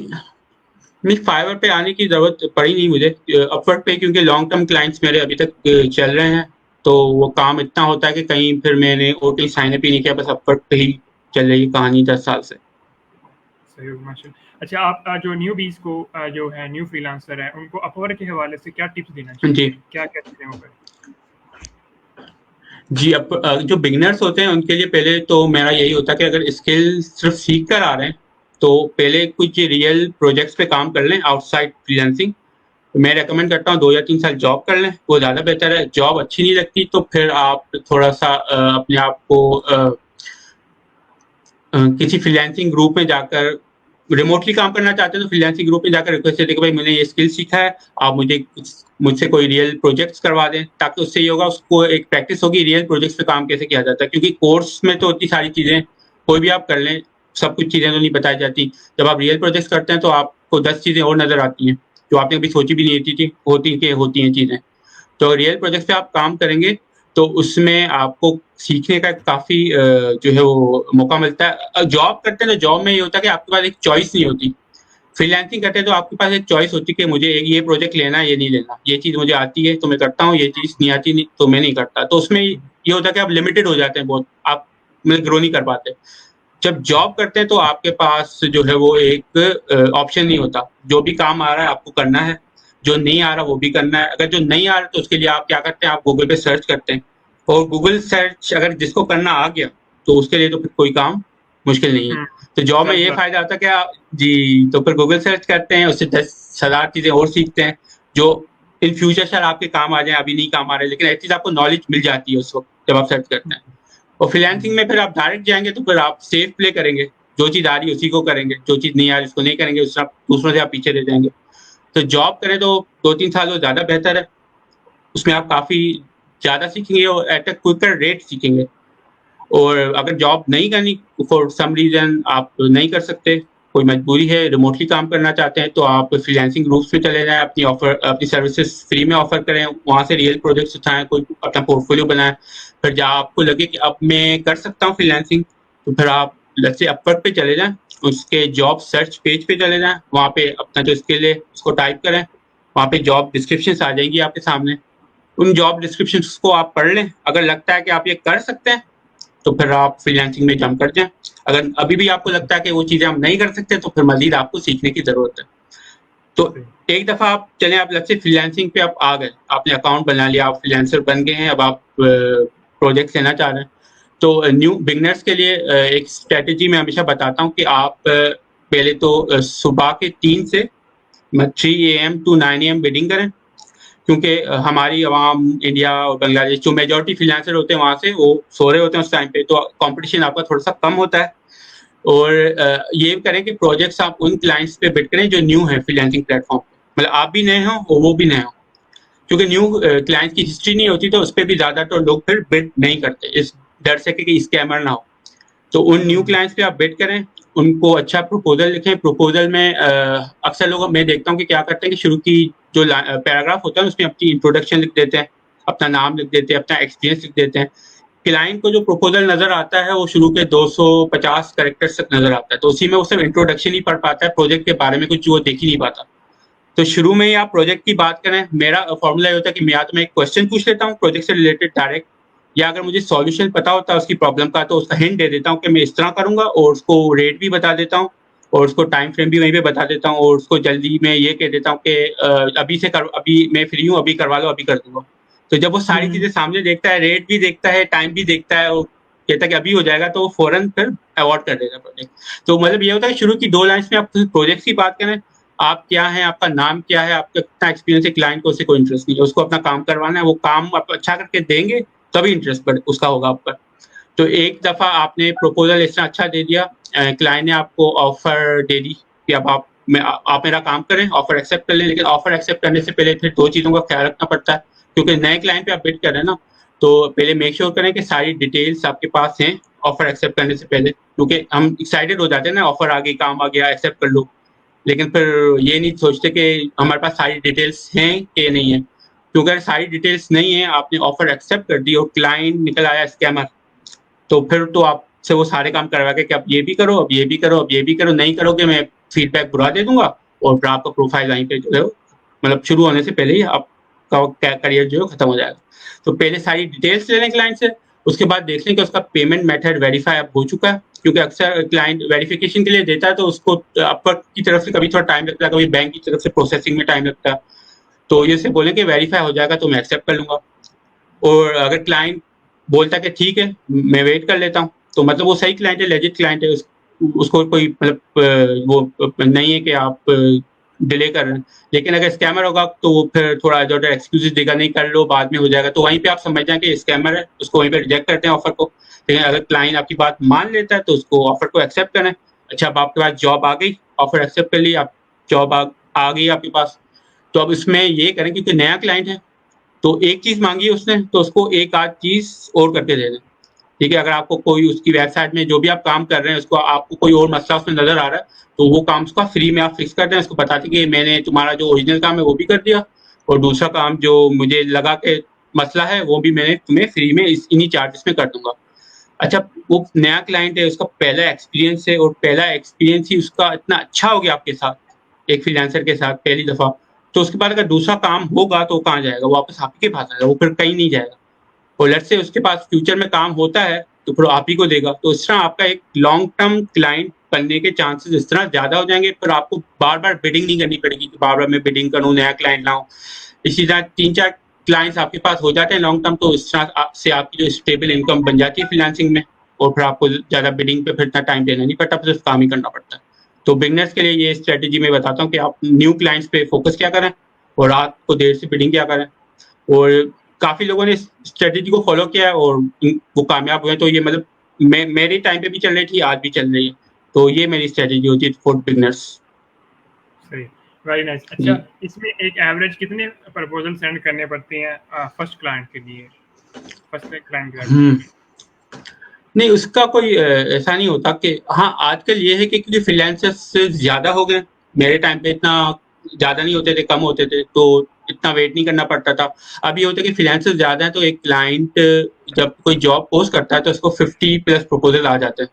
नहीं, फाइवर पे आने की ज़रूरत पड़ी नहीं मुझे, अपवर्क पे, क्योंकि लॉन्ग टर्म क्लाइंट्स मेरे अभी तक चल रहे हैं। तो वो काम इतना होता है कि कहीं फिर मैंने ओटी साइन अप ही नहीं किया, बस अपवर्क पे ही चल रही है कहानी 10 साल से। सही होगा, माशाल्लाह। अच्छा, आप जो न्यूबीज़ को जो है न्यू फ्रीलांसर है, उनको अपवर्क के हवाले से क्या टिप्स देना जी। चाहेंगे? क्या-क्या चीज़ें वो करें? जी, जो बिगिनर्स होते हैं उनके लिए पहले तो मेरा यही होता है कि अगर स्किल सिर्फ सीख कर आ रहे हैं, तो पहले कुछ रियल प्रोजेक्ट्स पे काम कर लें आउटसाइड फ्रीलांसिंग। मैं रेकमेंड करता हूँ 2 या 3 साल जॉब कर लें, वो ज़्यादा बेहतर है। जॉब अच्छी नहीं लगती तो फिर आप थोड़ा-सा अपने आप को किसी फ्रीलांसिंग ग्रुप में जाकर, रिमोटली काम करना चाहते हैं तो फ्रीलांसिंग ग्रुप में जाकर रिक्वेस्ट दें कि भाई मैंने ये स्किल सीखा है, आप मुझसे कोई रियल प्रोजेक्ट्स करवा दें, ताकि उससे ये होगा, उसको एक प्रैक्टिस होगी रियल प्रोजेक्ट्स पे काम कैसे किया जाता है। क्योंकि कोर्स में तो इतनी सारी चीज़ें कोई भी आप कर लें, सब कुछ चीज़ें तो नहीं बताई जाती। जब आप रियल प्रोजेक्ट्स करते हैं तो आपको 10 चीज़ें और नज़र आती हैं, जो आपने कभी सोची भी नहीं होती हैं चीज़ें। तो रियल प्रोजेक्ट पे आप काम करेंगे तो उसमें आपको सीखने का काफ़ी जो है वो मौका मिलता है। जॉब करते हैं तो जॉब में ये होता है कि आपके पास एक चॉइस नहीं होती। फ्रीलांसिंग करते हैं तो आपके पास एक चॉइस होती है कि मुझे ये प्रोजेक्ट लेना है, ये नहीं लेना। ये चीज़ मुझे आती है तो मैं करता हूँ, ये चीज़ नहीं आती नहीं तो मैं नहीं करता। तो उसमें ये होता है कि आप लिमिटेड हो जाते हैं बहुत, आप मतलब ग्रो नहीं कर पाते। जब जॉब करते हैं तो आपके पास जो है वो एक ऑप्शन नहीं होता। जो भी काम आ रहा है आपको करना है, जो नहीं आ रहा वो भी करना है। अगर जो नहीं आ रहा तो उसके लिए आप क्या करते हैं, आप गूगल पे सर्च करते हैं, और गूगल सर्च अगर जिसको करना आ गया तो उसके लिए तो फिर कोई काम मुश्किल नहीं है। हुँ, तो जॉब में ये ज़्यादा फ़ायदा होता है कि आप जी, तो फिर गूगल सर्च करते हैं, उससे 10,000 चीज़ें और सीखते हैं, जो इन फ्यूचर शायद आपके काम आ जाएँ, अभी नहीं काम आ रहे, लेकिन एटलीस्ट आपको नॉलेज मिल जाती है उस वक़्त जब आप सर्च करते हैं। और फ्रीलांसिंग में फिर आप डायरेक्ट जाएँगे तो फिर आप सेफ प्ले करेंगे, जो चीज़ आ रही है उसी को करेंगे, जो चीज़ नहीं आ रही उसको नहीं करेंगे, उससे आप दूसरों से आप पीछे रह जाएँगे। तो जॉब करें तो 2-3 साल वो ज़्यादा बेहतर है, उसमें आप काफ़ी ज़्यादा सीखेंगे और एट अ क्विकर रेट सीखेंगे। और अगर जॉब नहीं करनी, फॉर सम रीज़न आप नहीं कर सकते, कोई मजबूरी है, रिमोटली काम करना चाहते हैं, तो आप फ्रीलांसिंग ग्रुप्स में चले जाएँ, अपनी सर्विसेज़ फ्री में ऑफ़र करें, वहाँ से रियल प्रोजेक्ट्स उठाएँ, कोई अपना पोर्टफोलियो बनाएँ। फिर जहाँ आपको लगे कि अब मैं कर सकता हूँ फ्रीलांसिंग, तो फिर आप लेट्स से अपवर्क पे चले जाएँ, उसके जॉब सर्च पेज पे चले जाएँ, वहाँ पे अपना जो स्किल है उसको टाइप करें, वहाँ पे जॉब डिस्क्रिप्शंस आ जाएँगी आपके सामने। उन जॉब डिस्क्रिप्शंस को आप पढ़ लें, अगर लगता है कि आप ये कर सकते हैं तो फिर आप फ्रीलांसिंग में जंप कर जाएँ। अगर अभी भी आपको लगता है कि वो चीज़ें हम नहीं कर सकते तो फिर मज़ीद आपको सीखने की ज़रूरत है। तो सही। एक दफ़ा आप चलें, आप लेट्स से फ्रीलांसिंग पे आप आ गए, आपने अकाउंट बना लिया, आप फ्रीलांसर बन गए हैं, अब आप प्रोजेक्ट्स लेना चाह रहे हैं। तो न्यू बिगनर्स के लिए एक स्ट्रेटजी मैं हमेशा बताता हूँ कि आप पहले तो सुबह के 3 से 3 AM टू 9 AM बिडिंग करें, क्योंकि हमारी आवाम इंडिया और बांग्लादेश जो मेजॉरिटी फ्रीलांसर होते हैं वहाँ से वो सो रहे होते हैं उस टाइम पे, तो कंपटीशन आपका थोड़ा सा कम होता है। और ये करें कि प्रोजेक्ट्स आप उन क्लाइंट्स पे बिड करें जो न्यू है फ्रीलांसिंग प्लेटफॉर्म पे, मतलब आप भी नए हो और वो भी नए हो, क्योंकि न्यू क्लाइंट की हिस्ट्री नहीं होती तो उस पर भी ज़्यादातर लोग फिर बिड नहीं करते इस डर से कि स्कैमर ना हो। तो उन न्यू क्लाइंट्स पे आप बिड करें, उनको अच्छा प्रपोजल लिखें। प्रपोजल में अक्सर लोग मैं देखता हूँ कि क्या करते हैं कि शुरू की जो पैराग्राफ होता है उसमें अपनी इंट्रोडक्शन लिख देते हैं, अपना नाम लिख देते हैं, अपना एक्सपीरियंस लिख देते हैं। क्लाइंट को जो प्रपोजल नजर आता है वो शुरू के 250 कैरेक्टर्स तक नजर आता है, तो उसी में वो सिर्फ इंट्रोडक्शन ही पढ़ पाता है, प्रोजेक्ट के बारे में कुछ वो देख ही नहीं पाता। तो शुरू में ही आप प्रोजेक्ट की बात करें, मेरा फॉर्मूला ये होता है कि या तो मैं एक क्वेश्चन पूछ लेता हूँ प्रोजेक्ट से रिलेटेड डायरेक्ट, या अगर मुझे सॉल्यूशन पता होता है उसकी प्रॉब्लम का तो उसका हिंट दे देता हूँ कि मैं इस तरह करूंगा, और उसको रेट भी बता देता हूँ और उसको टाइम फ्रेम भी वहीं पे बता देता हूँ, और उसको जल्दी मैं ये कह देता हूँ कि अभी मैं फ्री हूँ, अभी करवा लो, अभी कर दूंगा। तो जब वो सारी चीजें सामने देखता है, रेट भी देखता है, टाइम भी देखता है, और कहता है कि अभी हो जाएगा, तो वो फौरन फिर अवॉर्ड कर देगा प्रोजेक्ट। तो मतलब ये होता है कि शुरू की 2 लाइन्स में आप प्रोजेक्ट की बात करें, आप क्या हैं, आपका नाम क्या है, आपका कितना एक्सपीरियंस है, क्लाइंट को उससे कोई इंटरेस्ट नहीं है, उसको अपना काम करवाना है, वो काम आप अच्छा करके देंगे तभी इंटरेस्ट पर उसका होगा आप पर। तो एक दफा आपने प्रपोजल इतना अच्छा दे दिया, क्लाइंट ने आपको ऑफर दे दी कि अब आप मेरा काम करें, ऑफर एक्सेप्ट कर लें, लेकिन ऑफर एक्सेप्ट करने से पहले फिर 2 चीजों का ख्याल रखना पड़ता है, क्योंकि नए क्लाइंट पे आप बिड कर रहे हैं ना, तो पहले मेक श्योर करें कि सारी डिटेल्स आपके पास हैं ऑफर एक्सेप्ट करने से पहले, क्योंकि हम एक्साइटेड हो जाते हैं ना, ऑफर आ गई, काम आ गया, एक्सेप्ट कर लो, लेकिन फिर ये नहीं सोचते कि हमारे पास सारी डिटेल्स हैं कि नहीं है। क्योंकि अगर सारी डिटेल्स नहीं है, आपने ऑफर एक्सेप्ट कर दी और क्लाइंट निकल आया स्कैमर, तो फिर तो आपसे वो सारे काम करवा के कि आप ये भी करो, अब ये भी करो, अब ये भी करो, नहीं करोगे मैं फीडबैक बुरा दे दूंगा, और फिर आपका प्रोफाइल वहीं पे जो है मतलब शुरू होने से पहले ही आपका करियर जो है खत्म हो जाएगा। तो पहले सारी डिटेल्स ले लें क्लाइंट से, उसके बाद देख लें कि उसका पेमेंट मेथड वेरीफाई अब हो चुका है, क्योंकि अक्सर क्लाइंट वेरिफिकेशन के लिए देता है तो उसको अपवर्क की तरफ से कभी थोड़ा टाइम लगता है, कभी बैंक की तरफ से प्रोसेसिंग में टाइम लगता है, तो ये से बोले कि वेरीफाई हो जाएगा तो मैं एक्सेप्ट कर लूंगा। और अगर क्लाइंट बोलता है कि ठीक है मैं वेट कर लेता हूँ, तो मतलब वो सही क्लाइंट है, लेजिट क्लाइंट है, उसको कोई मतलब वो नहीं है कि आप डिले कर रहे हैं। लेकिन अगर स्कैमर होगा तो वो फिर थोड़ा इधर उधर एक्सक्यूजेस देगा, नहीं कर लो बाद में हो जाएगा, तो वहीं पे आप समझ जाए कि स्कैमर है, उसको वहीं पे रिजेक्ट करते हैं ऑफर को। लेकिन अगर क्लाइंट आपकी बात मान लेता है तो उसको ऑफर को एक्सेप्ट करें। अच्छा, अब आपके पास जॉब आ गई, ऑफर एक्सेप्ट कर ली, आप जॉब आ गई आपके पास, तो अब इसमें ये करें क्योंकि नया क्लाइंट है, तो एक चीज मांगी है उसने तो उसको एक आध चीज और करके दे दें। ठीक है, अगर आपको कोई उसकी वेबसाइट में जो भी आप काम कर रहे हैं उसको आपको कोई और मसला उसमें नजर आ रहा है, तो वो काम उसका फ्री में आप फिक्स कर दें, उसको बताते कि मैंने तुम्हारा जो ओरिजिनल काम है वो भी कर दिया, और दूसरा काम जो मुझे लगा कि मसला है वो भी मैंने तुम्हें फ्री में इन्हीं चार्जेस में कर दूंगा। अच्छा, वो नया क्लाइंट है, उसका पहला एक्सपीरियंस है, और पहला एक्सपीरियंस ही उसका इतना अच्छा हो गया आपके साथ, एक फ्रीलांसर के साथ पहली दफा, तो उसके बाद अगर दूसरा काम होगा तो वो कहाँ जाएगा, वो वापस आप ही के पास आएगा, वो फिर कहीं नहीं जाएगा। और लेट्स से उसके पास फ्यूचर में काम होता है तो फिर आप ही को देगा, तो इस तरह आपका एक लॉन्ग टर्म क्लाइंट बनने के चांसेस इस तरह ज्यादा हो जाएंगे, फिर आपको बार बार बिडिंग नहीं करनी पड़ेगी कि बार बार मैं बिडिंग करूँ, नया क्लाइंट लाऊं। इसी तरह 3-4 क्लाइंट्स आपके पास हो जाते हैं लॉन्ग टर्म, तो इस तरह से आपकी जो स्टेबल इनकम बन जाती है फ्रीलांसिंग में, और फिर आपको ज्यादा बिडिंग पे फिर इतना टाइम देना नहीं पड़ता, फिर सिर्फ काम ही करना पड़ता है। तो बिगनर्स के लिए ये स्ट्रेटेजी मैं बताता हूँ कि आप न्यू क्लाइंट्स पे फोकस क्या करें और रात को देर से बिडिंग क्या करें। और काफी लोगों ने इस स्ट्रेटेजी को फॉलो किया है और वो कामयाब हुए, तो ये मतलब मेरे टाइम पे भी चल रही थी, आज भी चल रही है, तो ये मेरी स्ट्रेटेजी होती है फॉर बिगनर्स। सही, वेरी नाइस। अच्छा, इसमें एक एवरेज कितने प्रपोजल सेंड करने पड़ते हैं फर्स्ट क्लाइंट के लिए, फर्स्ट क्लाइंट के लिए? नहीं, उसका कोई ऐसा नहीं होता कि हाँ, आजकल ये है कि क्योंकि फ्रीलांसर्स ज्यादा हो गए, मेरे टाइम पे इतना ज्यादा नहीं होते थे, कम होते थे, तो इतना वेट नहीं करना पड़ता था। अब ये होता है कि फ्रीलांसर्स ज्यादा है, तो एक क्लाइंट जब कोई जॉब पोस्ट करता है तो उसको 50+ प्रपोजल आ जाते हैं।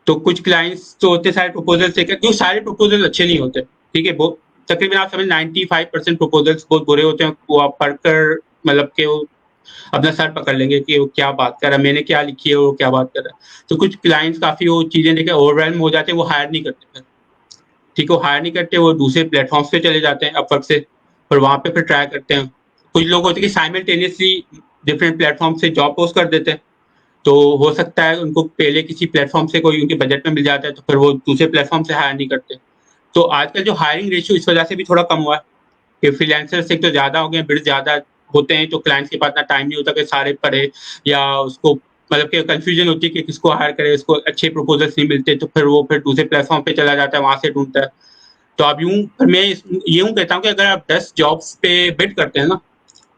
तो कुछ क्लाइंट्स तो होते सारे प्रपोजल से, क्यों सारे प्रपोजल अच्छे नहीं होते, ठीक है, वो तकरीबन आप समझ 95% प्रपोजल्स बहुत बुरे होते हैं, वो आप पढ़कर मतलब कि वो अपना सर पकड़ लेंगे कि वो क्या बात कर रहा है, मैंने क्या लिखी है, वो क्या बात कर रहा है। तो कुछ क्लाइंट्स काफी वो चीजें देखे ओवरवेलम हो जाते हैं, वो हायर नहीं करते फिर, ठीक है, वो हायर नहीं करते, वो दूसरे प्लेटफॉर्म्स पे चले जाते हैं अपवर्क से, और वहां पे फिर ट्राई करते हैं। कुछ लोग होते हैं कि साइमल्टेनियसली डिफरेंट प्लेटफॉर्म से जॉब पोस्ट कर देते हैं, तो हो सकता है उनको पहले किसी प्लेटफॉर्म से कोई उनके बजट में मिल जाता है, तो फिर वो दूसरे प्लेटफॉर्म से हायर नहीं करते। तो आजकल जो हायरिंग रेशियो इस वजह से भी थोड़ा कम हुआ है कि फ्रीलांसर्स एक तो ज़्यादा हो गए, बिड ज़्यादा होते हैं, तो क्लाइंट्स के पास इतना टाइम नहीं होता कि सारे पढ़े, या उसको मतलब कि कन्फ्यूजन होती है कि किसको हायर करे, उसको अच्छे प्रपोजल्स नहीं मिलते, तो फिर वो फिर दूसरे प्लेटफॉर्म पे चला जाता है, वहाँ से ढूंढता है। तो आप मैं यूं कहता हूँ कि अगर आप 10 जॉब्स पे बिड करते हैं ना,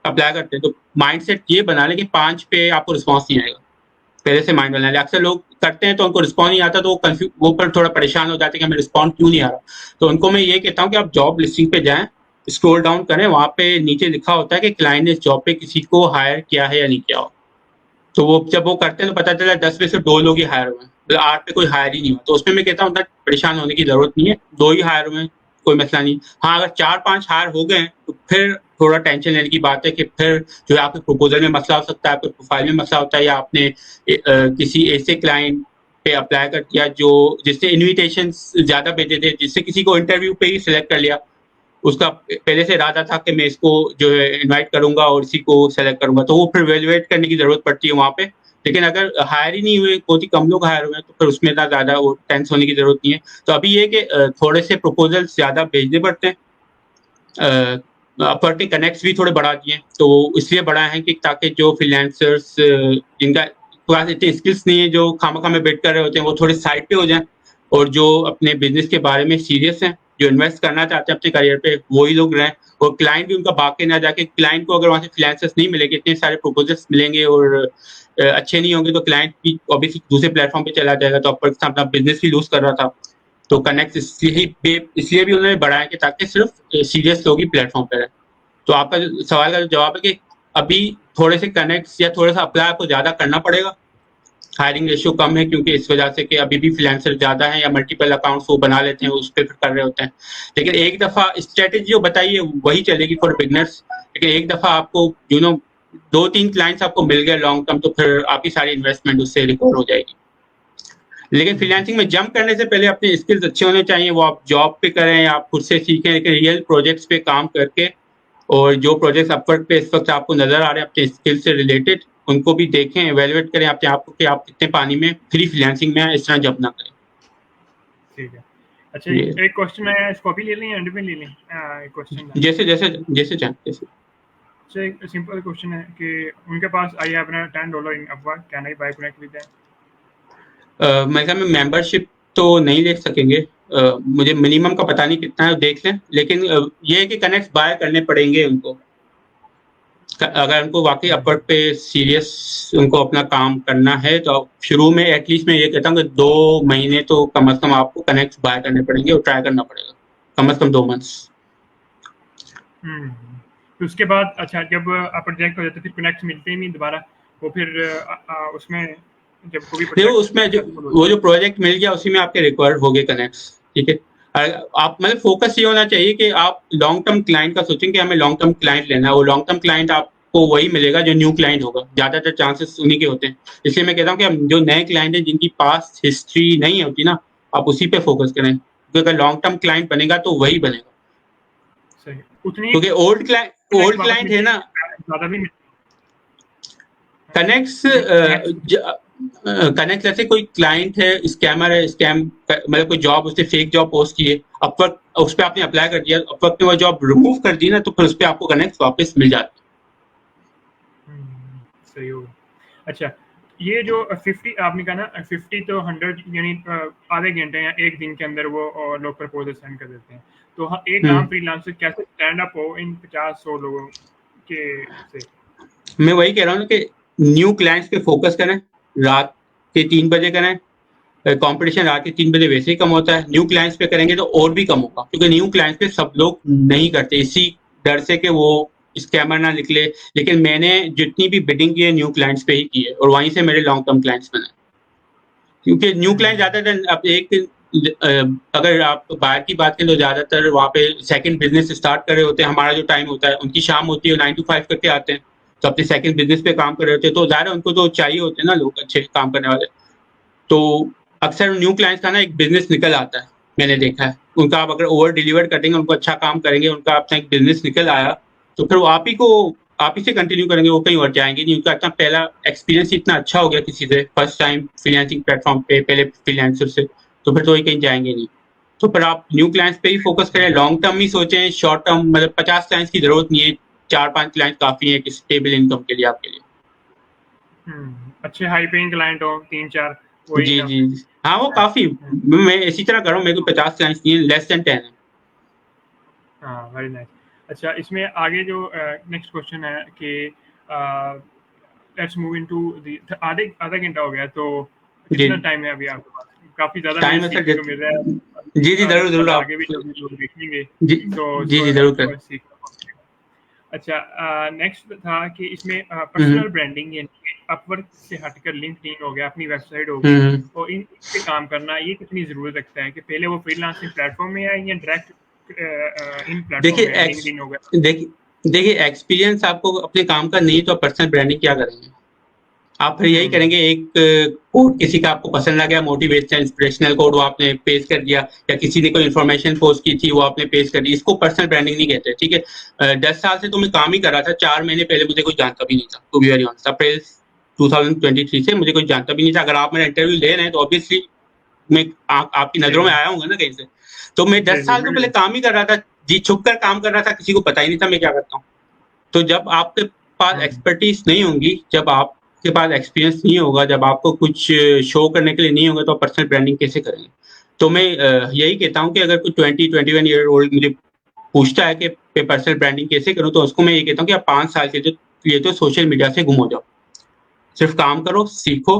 अप्लाई करते हैं, तो माइंडसेट ये बना लें कि 5 पे आपको रिस्पॉन्स नहीं आएगा। पहले से माइंड बना लें। अक्सर लोग करते हैं तो उनको रिस्पॉन्स नहीं आता, तो वो पर थोड़ा परेशान हो जाते हैं कि हमें रिस्पॉन्स क्यों नहीं आ रहा। तो उनको मैं ये कहता हूँ कि आप जॉब लिस्टिंग पे जाएं, स्क्रॉल डाउन करें, वहाँ पे नीचे लिखा होता है कि क्लाइंट ने इस जॉब पे किसी को हायर किया है या नहीं किया हो। तो वो जब वो करते हैं तो पता चला 10 में से 2 लोग ही हायर हुए हैं, मतलब 8 पे कोई हायर ही नहीं हुआ। तो उसमें मैं कहता हूँ उतना परेशान होने की जरूरत नहीं है, 2 ही हायर हुए हैं, कोई मसला नहीं। हाँ, अगर 4-5 हायर हो गए हैं तो फिर थोड़ा टेंशन लेने की बात है कि फिर जो है आपके प्रपोजल में मसला हो सकता है, आपके प्रोफाइल में मसला होता है, या आपने किसी ऐसे क्लाइंट पे अप्लाई कर दिया जो जिससे इन्विटेशन ज्यादा भेजे थे, जिससे किसी को इंटरव्यू पे ही सिलेक्ट कर लिया। उसका पहले से इरादा था कि मैं इसको जो है इनवाइट करूंगा और इसी को सेलेक्ट करूंगा, तो वो फिर वैल्यूएट करने की जरूरत पड़ती है वहाँ पे। लेकिन अगर हायर ही नहीं हुए, बहुत ही कम लोग हायर हुए हैं, तो फिर उसमें इतना ज़्यादा वो टेंस होने की जरूरत नहीं है। तो अभी ये कि थोड़े से प्रपोजल्स ज़्यादा भेजने पड़ते हैं। अपवर्क कनेक्ट्स भी थोड़े बढ़ा दिए, तो इसलिए बढ़ाए हैं कि ताकि जो फ्रीलांसर्स जिनका पास इतनी स्किल्स नहीं है, जो खामखा में बिड कर रहे होते हैं, वो थोड़े साइड पे हो जाएं, और जो अपने बिजनेस के बारे में सीरियस हैं, जो इन्वेस्ट करना चाहते हैं अपने करियर पे, वही लोग रहें। और क्लाइंट भी उनका भाग के ना जाके, क्लाइंट को अगर वहाँ से फ्रीलांसर्स नहीं मिलेंगे, इतने सारे प्रपोजल्स मिलेंगे और अच्छे नहीं होंगे, तो क्लाइंट भी ऑब्वियसली दूसरे प्लेटफॉर्म पे चला जाएगा, तो अपवर्क अपना बिजनेस भी लूज कर रहा था। तो कनेक्ट इसलिए भी उन्होंने बढ़ाया कि ताकि सिर्फ सीरियस लोग ही प्लेटफॉर्म पे रहे। तो आपका सवाल का जवाब है कि अभी थोड़े से कनेक्ट्स या थोड़ा सा अप्लाई आपको ज़्यादा करना पड़ेगा। हायरिंग रेशियो कम है क्योंकि इस वजह से कि अभी भी फ्रीलांसर ज़्यादा हैं, या मल्टीपल अकाउंट्स वो बना लेते हैं, उस पर कर रहे होते हैं। लेकिन एक दफ़ा स्ट्रेटेजी जो बताई है वही चलेगी फॉर बिगनर्स। लेकिन एक दफ़ा आपको 2-3 क्लाइंट्स आपको मिल गए लॉन्ग टर्म, तो फिर आपकी सारी इन्वेस्टमेंट उससे रिकवर हो जाएगी। लेकिन फ्रीलांसिंग में जंप करने से पहले अपने स्किल्स अच्छे होने चाहिए, वो आप जॉब पे करें या आप खुद से सीखें, लेकिन रियल प्रोजेक्ट्स पे काम करके, और जो प्रोजेक्ट्स अपवर्क पे इस वक्त आपको नजर आ रहे हैं अपने स्किल से रिलेटेड, उनको भी देखें, एवेलुएट करें अपने आप को कि आप कितने पानी में फ्री फ्रीलांसिंग में इस तरह जंप ना करें। ठीक है। अच्छा, एक क्वेश्चन है, इसको अभी ले लें या एंड में ले लें? एक क्वेश्चन जैसे जैसे जैसे चाहें जैसे। अच्छा, एक सिंपल क्वेश्चन है कि उनके पास I have $10 in Upwork, can I buy connect with them? मैं क्या, मैं मेंबरशिप तो नहीं ले सकेंगे, मुझे मिनिमम का पता नहीं कितना है, देख लें। लेकिन ये है कि कनेक्ट बाय करने पड़ेंगे उनको, अगर उनको वाकई अपवर्क पे सीरियस उनको अपना काम करना है, तो शुरू में एटलीस्ट मैं ये कहता हूँ कि 2 महीने तो कम से कम आपको कनेक्ट बाय करने पड़ेंगे और ट्राई करना पड़ेगा, कम से कम 2 मंथ्स। तो उसके बाद अच्छा, जब आप रिजेक्ट हो जाते फिर कनेक्ट मिलते ही नहीं दोबारा, वो फिर उसमें जब कोई देखो, उसमें वो जो प्रोजेक्ट मिल गया उसी में आपके रिक्वायर्ड हो गए कनेक्ट्स, ठीक है। आप मतलब फोकस ये होना चाहिए कि आप लॉन्ग टर्म क्लाइंट का सोचें कि हमें लॉन्ग टर्म क्लाइंट लेना है। वो लॉन्ग टर्म क्लाइंट आपको वही मिलेगा जो न्यू क्लाइंट होगा, ज्यादातर चांसेस उन्हीं के होते हैं। इसलिए मैं कहता हूँ कि हम जो नए क्लाइंट हैं जिनकी पास्ट हिस्ट्री नहीं होती ना, आप उसी पे फोकस करें, क्योंकि अगर लॉन्ग टर्म क्लाइंट बनेगा तो वही बनेगा। क्योंकि ओल्ड क्लाइंट है ना, कनेक्ट जैसे कोई क्लाइंट है, स्कैमर है, स्कैम मतलब कोई जॉब उसने फेक जॉब पोस्ट की है, अपवर्क उस पर आपने अप्लाई कर दिया, अपवर्क ने वो जॉब रिमूव कर दी ना, तो फिर उस पर आपको कनेक्ट वापस मिल जाती है। सही हो। अच्छा, ये जो 50 आपने कहा ना, 50 तो 100 यानी आधे घंटे या एक दिन के अंदर वो लोग प्रपोजल सेंड कर देते हैं, तो एक आम फ्रीलांसर कैसे स्टैंड अप हो इन 50-100 लोगों के से? मैं वही कह रहा हूँ कि न्यू क्लाइंट्स पे फोकस करें, रात के 3 बजे करें, कंपटीशन रात के 3 बजे वैसे ही कम होता है, न्यू क्लाइंट्स पे करेंगे तो और भी कम होगा, क्योंकि न्यू क्लाइंट्स पे सब लोग नहीं करते, इसी डर से कि वो स्कैमर ना निकले। लेकिन मैंने जितनी भी बिडिंग की है न्यू क्लाइंट्स पे ही की है, और वहीं से मेरे लॉन्ग टर्म क्लाइंट्स बने, क्योंकि न्यू क्लाइंट ज्यादातर अब एक अगर आप बाहर की बात करें तो ज्यादातर वहाँ पे सेकंड बिजनेस स्टार्ट कर रहे होते हैं, हमारा जो टाइम होता है उनकी शाम होती है, 9 to 5 करके आते हैं, तो अपने सेकंड बिजनेस पे काम कर रहे होते हैं, तो ज़ाहिर है उनको तो चाहिए होते हैं ना लोग अच्छे काम करने वाले। तो अक्सर न्यू क्लाइंट्स का ना एक बिजनेस निकल आता है, मैंने देखा है उनका। आप अगर ओवर डिलीवर कर देंगे, उनको अच्छा काम करेंगे, उनका अपना एक बिजनेस निकल आया, तो फिर वो आप ही को आप इसे कंटिन्यू करेंगे वो कहीं और जाएंगे नहीं, उनका इतना पहला एक्सपीरियंस इतना अच्छा हो गया किसी से फर्स्ट टाइम फ्रीलांसिंग प्लेटफॉर्म पे पहले फ्रीलांसर से, तो फिर तो वही कहीं जाएंगे नहीं। तो पर आप न्यू क्लाइंट्स पे ही फोकस करें, लॉन्ग टर्म ही सोचें, शॉर्ट टर्म मतलब 50 क्लाइंट्स की जरूरत नहीं है, 4-5 क्लाइंट काफी है कि स्टेबल इनकम के लिए आपके लिए। अच्छे हाई पेइंग क्लाइंट हो 3-4 वही जी ना। जी हाँ वो काफी, मैं इसी तरह कर रहा हूँ, मेरे को 50 क्लाइंट्स नहीं है, लेस देन 10 है। हाँ वेरी नाइस। अच्छा इसमें आगे जो नेक्स्ट क्वेश्चन है कि लेट्स मूव इनटू द आधे आधा घंटा हो गया, तो जी कितना टाइम है अभी आपके पास? काफ़ी ज़्यादा मुझे टाइम है सीखने सर। को मिल रहा है। जी जी जरूर जरूर इंशाल्लाह आप। आगे भी जब लोग देखेंगे जी तो जी जी जरूर कर। सीखने को मिलेगा। अच्छा नेक्स्ट था कि इसमें हम्म पर्सनल ब्रांडिंग यानी अपवर्क से हटकर लिंक्डइन हो गया, अपनी वेबसाइट हो गई, हम्म। और इन पे काम करना ये कितनी ज़रूरत रखता है कि पहले वो फ्रीलांसिंग प्लेटफॉर्म में आए या डायरेक्ट इन प्लेटफॉर्म देखिए में लिंक्डइन हो गया? देखिए एक्सपीरियंस आपको अपने काम का नहीं, तो आप पर्सनल ब्रांडिंग क्या करेंगे? आप फिर यही हम्म करेंगे, एक कोड किसी का आपको पसंद आ गया, मोटिवेशनल इंस्पिरेशनल कोड, वो आपने पेश कर दिया, या किसी ने कोई इन्फॉर्मेशन पोस्ट की थी वो आपने पेश कर दी, इसको पर्सनल ब्रांडिंग नहीं कहते। ठीक है, 10 साल से तो मैं काम ही कर रहा था, 4 महीने पहले मुझे कोई जानता भी नहीं था, टू बी वेरी ऑनेस्ट, अप्रैल 2023 से मुझे कोई जानता भी नहीं था। अगर आप मेरा इंटरव्यू ले रहे हैं तो ऑब्वियसली मैं आपकी सही नजरों में बात। आया हूँ ना कहीं से। तो मैं जी 10 साल तो पहले बिल्कुल। काम ही कर रहा था, जी छुप कर काम कर रहा था, किसी को पता ही नहीं था मैं क्या करता हूँ। तो जब आपके पास हम्म एक्सपर्टीज नहीं होंगी, जब आपके पास एक्सपीरियंस नहीं होगा, जब आपको कुछ शो करने के लिए नहीं होगा, तो आप पर्सनल ब्रांडिंग कैसे करेंगे? तो मैं यही कहता हूँ कि अगर कोई 20-21 ईयर ओल्ड मुझे पूछता है कि पर्सनल ब्रांडिंग कैसे करूँ, तो उसको मैं ये कहता हूँ कि आप 5 साल के लिए तो सोशल मीडिया से गुम हो जाओ, सिर्फ काम करो, सीखो।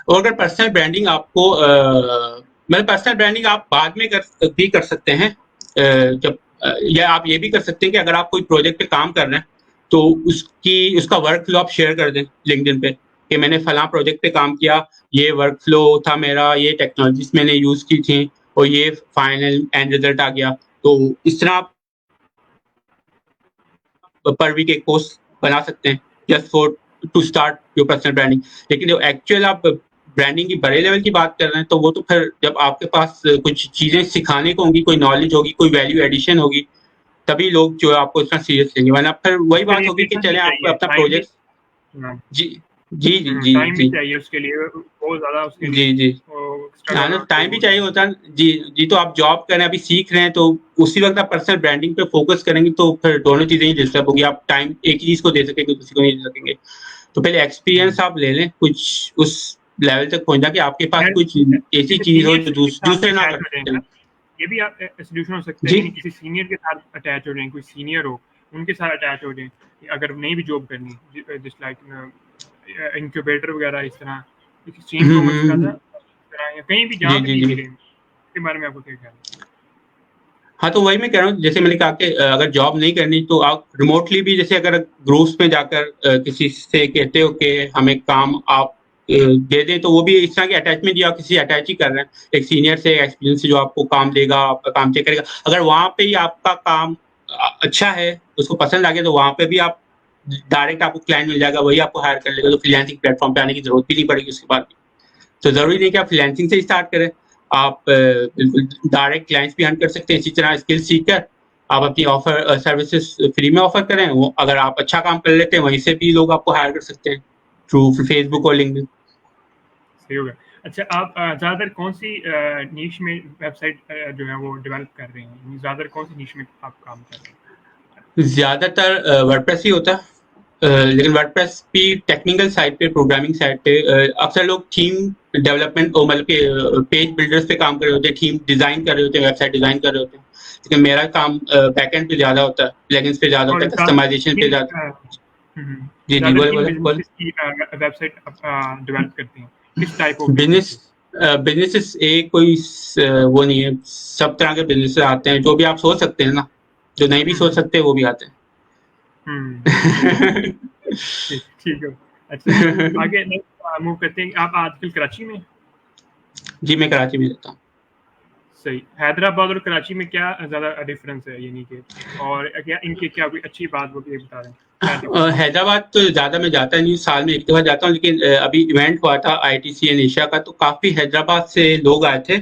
और अगर पर्सनल ब्रांडिंग आपको मतलब पर्सनल ब्रांडिंग आप बाद में भी कर सकते हैं, जब या आप ये भी कर सकते हैं कि अगर आप कोई प्रोजेक्ट पे काम कर रहे हैं, तो उसका वर्क फ्लो आप शेयर कर दें लिंक्डइन पे, कि मैंने फलां प्रोजेक्ट पे काम किया, ये वर्क फ्लो था मेरा, ये टेक्नोलॉजीज मैंने यूज की थी, और ये फाइनल एंड रिजल्ट आ गया। तो इस तरह आप पर वीक एक पोस्ट बना सकते हैं, just for to start your personal branding. लेकिन जो एक्चुअल आप ब्रांडिंग की बड़े लेवल की बात कर रहे हैं, तो वो तो फिर जब आपके पास कुछ चीजें सिखाने को होंगी, कोई नॉलेज होगी, कोई वैल्यू एडिशन होगी, तभी लोग जो है आपको इतना सीरियस लेंगे, वरना फिर वही उसके बात लिए होगी कि पेशेंस भी चले आप चाहिए, अपना टाइम भी। प्रोजेक्ट। जी जी जी जी टाइम भी जी चाहिए उसके लिए, बहुत ज़्यादा उसके लिए जी जी हाँ स्ट्रगल ना, और टाइम भी वो चाहिए होता है। जी जी तो आप जॉब करें, अभी सीख रहे हैं, तो उसी वक्त आप पर्सनल ब्रांडिंग पे फोकस करेंगे, तो फिर दोनों चीजें ही डिस्टर्ब होगी, आप टाइम एक ही चीज को दे सकेंगे, दूसरी को नहीं दे सकेंगे। तो पहले एक्सपीरियंस आप ले लें, कुछ उस लेवल तक पहुंचा कि आपके पास कुछ ऐसी किसी चीज हो सीनियर जो के साथ भी दूसरे ना अटैच कर हो सकते जाएंगे हैं। ना, ये भी आप सोल्यूशन हो सकता है जी कि नहीं, किसी सीनियर के साथ अटैच हो जाएं, कोई सीनियर हो उनके साथ अटैच हो जाएं, अगर नहीं भी जॉब करनी, जस्ट लाइक इंक्यूबेटर वगैरह इस तरह, स्ट्रीम कॉमर्स का था इस तरह, या कहीं भी जहाँ जी पे जी भी जी मिले, इसके बारे में आपको क्या ख्याल है? हाँ तो वही मैं कह रहा हूँ, जैसे मैंने कहा कि अगर जॉब नहीं करनी तो आप रिमोटली भी, जैसे अगर ग्रुप्स में जाकर किसी से कहते हो कि हमें काम आप दे दें, तो वो भी इस तरह की अटैचमेंट, या किसी अटैच ही कर रहे हैं एक सीनियर से, एक्सपीरियंस से, जो आपको काम देगा, आपका काम चेक करेगा। अगर वहां पे ही आपका काम अच्छा है, उसको पसंद आ गया, तो वहां पे भी आप डायरेक्ट आपको क्लाइंट मिल जाएगा, वही आपको हायर कर लेगा, तो फ्रीलांसिंग प्लेटफॉर्म पे आने की जरूरत भी नहीं पड़ेगी उसके बाद भी। तो जरूरी नहीं कि आप फ्रीलांसिंग से स्टार्ट करें, आप बिल्कुल डायरेक्ट क्लाइंट्स भी अर्न कर सकते हैं, इसी तरह स्किल सीखकर आप अपनी ऑफर सर्विसेज फ्री में ऑफर करें, वो अगर आप अच्छा काम कर लेते हैं, वहीं से भी लोग आपको हायर कर सकते हैं थ्रू फेसबुक और लिंक्डइन। सही होगा। अच्छा आप ज़्यादातर कौन सी नीश में वेबसाइट जो है वो डेवलप कर रहे हैं, ज़्यादातर कौन सी नीश में आप काम कर रहे हैं? ज्यादातर वर्डप्रेस ही होता है, लेकिन वर्डप्रेस भी टेक्निकल साइड पे, प्रोग्रामिंग साइड पे अक्सर लोग थीम डेवलपमेंट और मतलब कि पेज बिल्डर्स पे काम कर रहे होते हैं, थीम डिजाइन कर रहे होते हैं, वेबसाइट डिजाइन कर रहे होते हैं। लेकिन मेरा काम बैकएंड पे ज्यादा होता है, प्लगइन्स पे ज्यादा होता और है, कस्टमाइजेशन पे ज्यादा। जी जी ज़्यादातर बोले किन बोले बोले। बिजनेसेस की वेबसाइट डेवलप करते हैं, किस type of business businesses? Businesses एक कोई वो नहीं है, सब तरह के बिजनेस आते हैं, जो भी आप सोच सकते हैं ना, जो नहीं भी सोच हम्म सकते वो भी आते सही बात। हैं। ठीक ठीक है। अच्छा आगे नेक्स्ट मूव करते हैं, आप आजकल कराची में? जी मैं कराची में रहता हूँ। सही। हैदराबाद और कराची में क्या ज़्यादा डिफरेंस है, यानी कि और क्या इनकी क्या कोई अच्छी बात वो ये बता रहे हैं, क्या डिफरेंस है? हैदराबाद तो ज़्यादा मैं जाता नहीं हूँ, साल में एक दफ़ा जाता हूँ, लेकिन अभी इवेंट हुआ था आईटीसी एशिया का, तो काफ़ी हैदराबाद से लोग आए थे,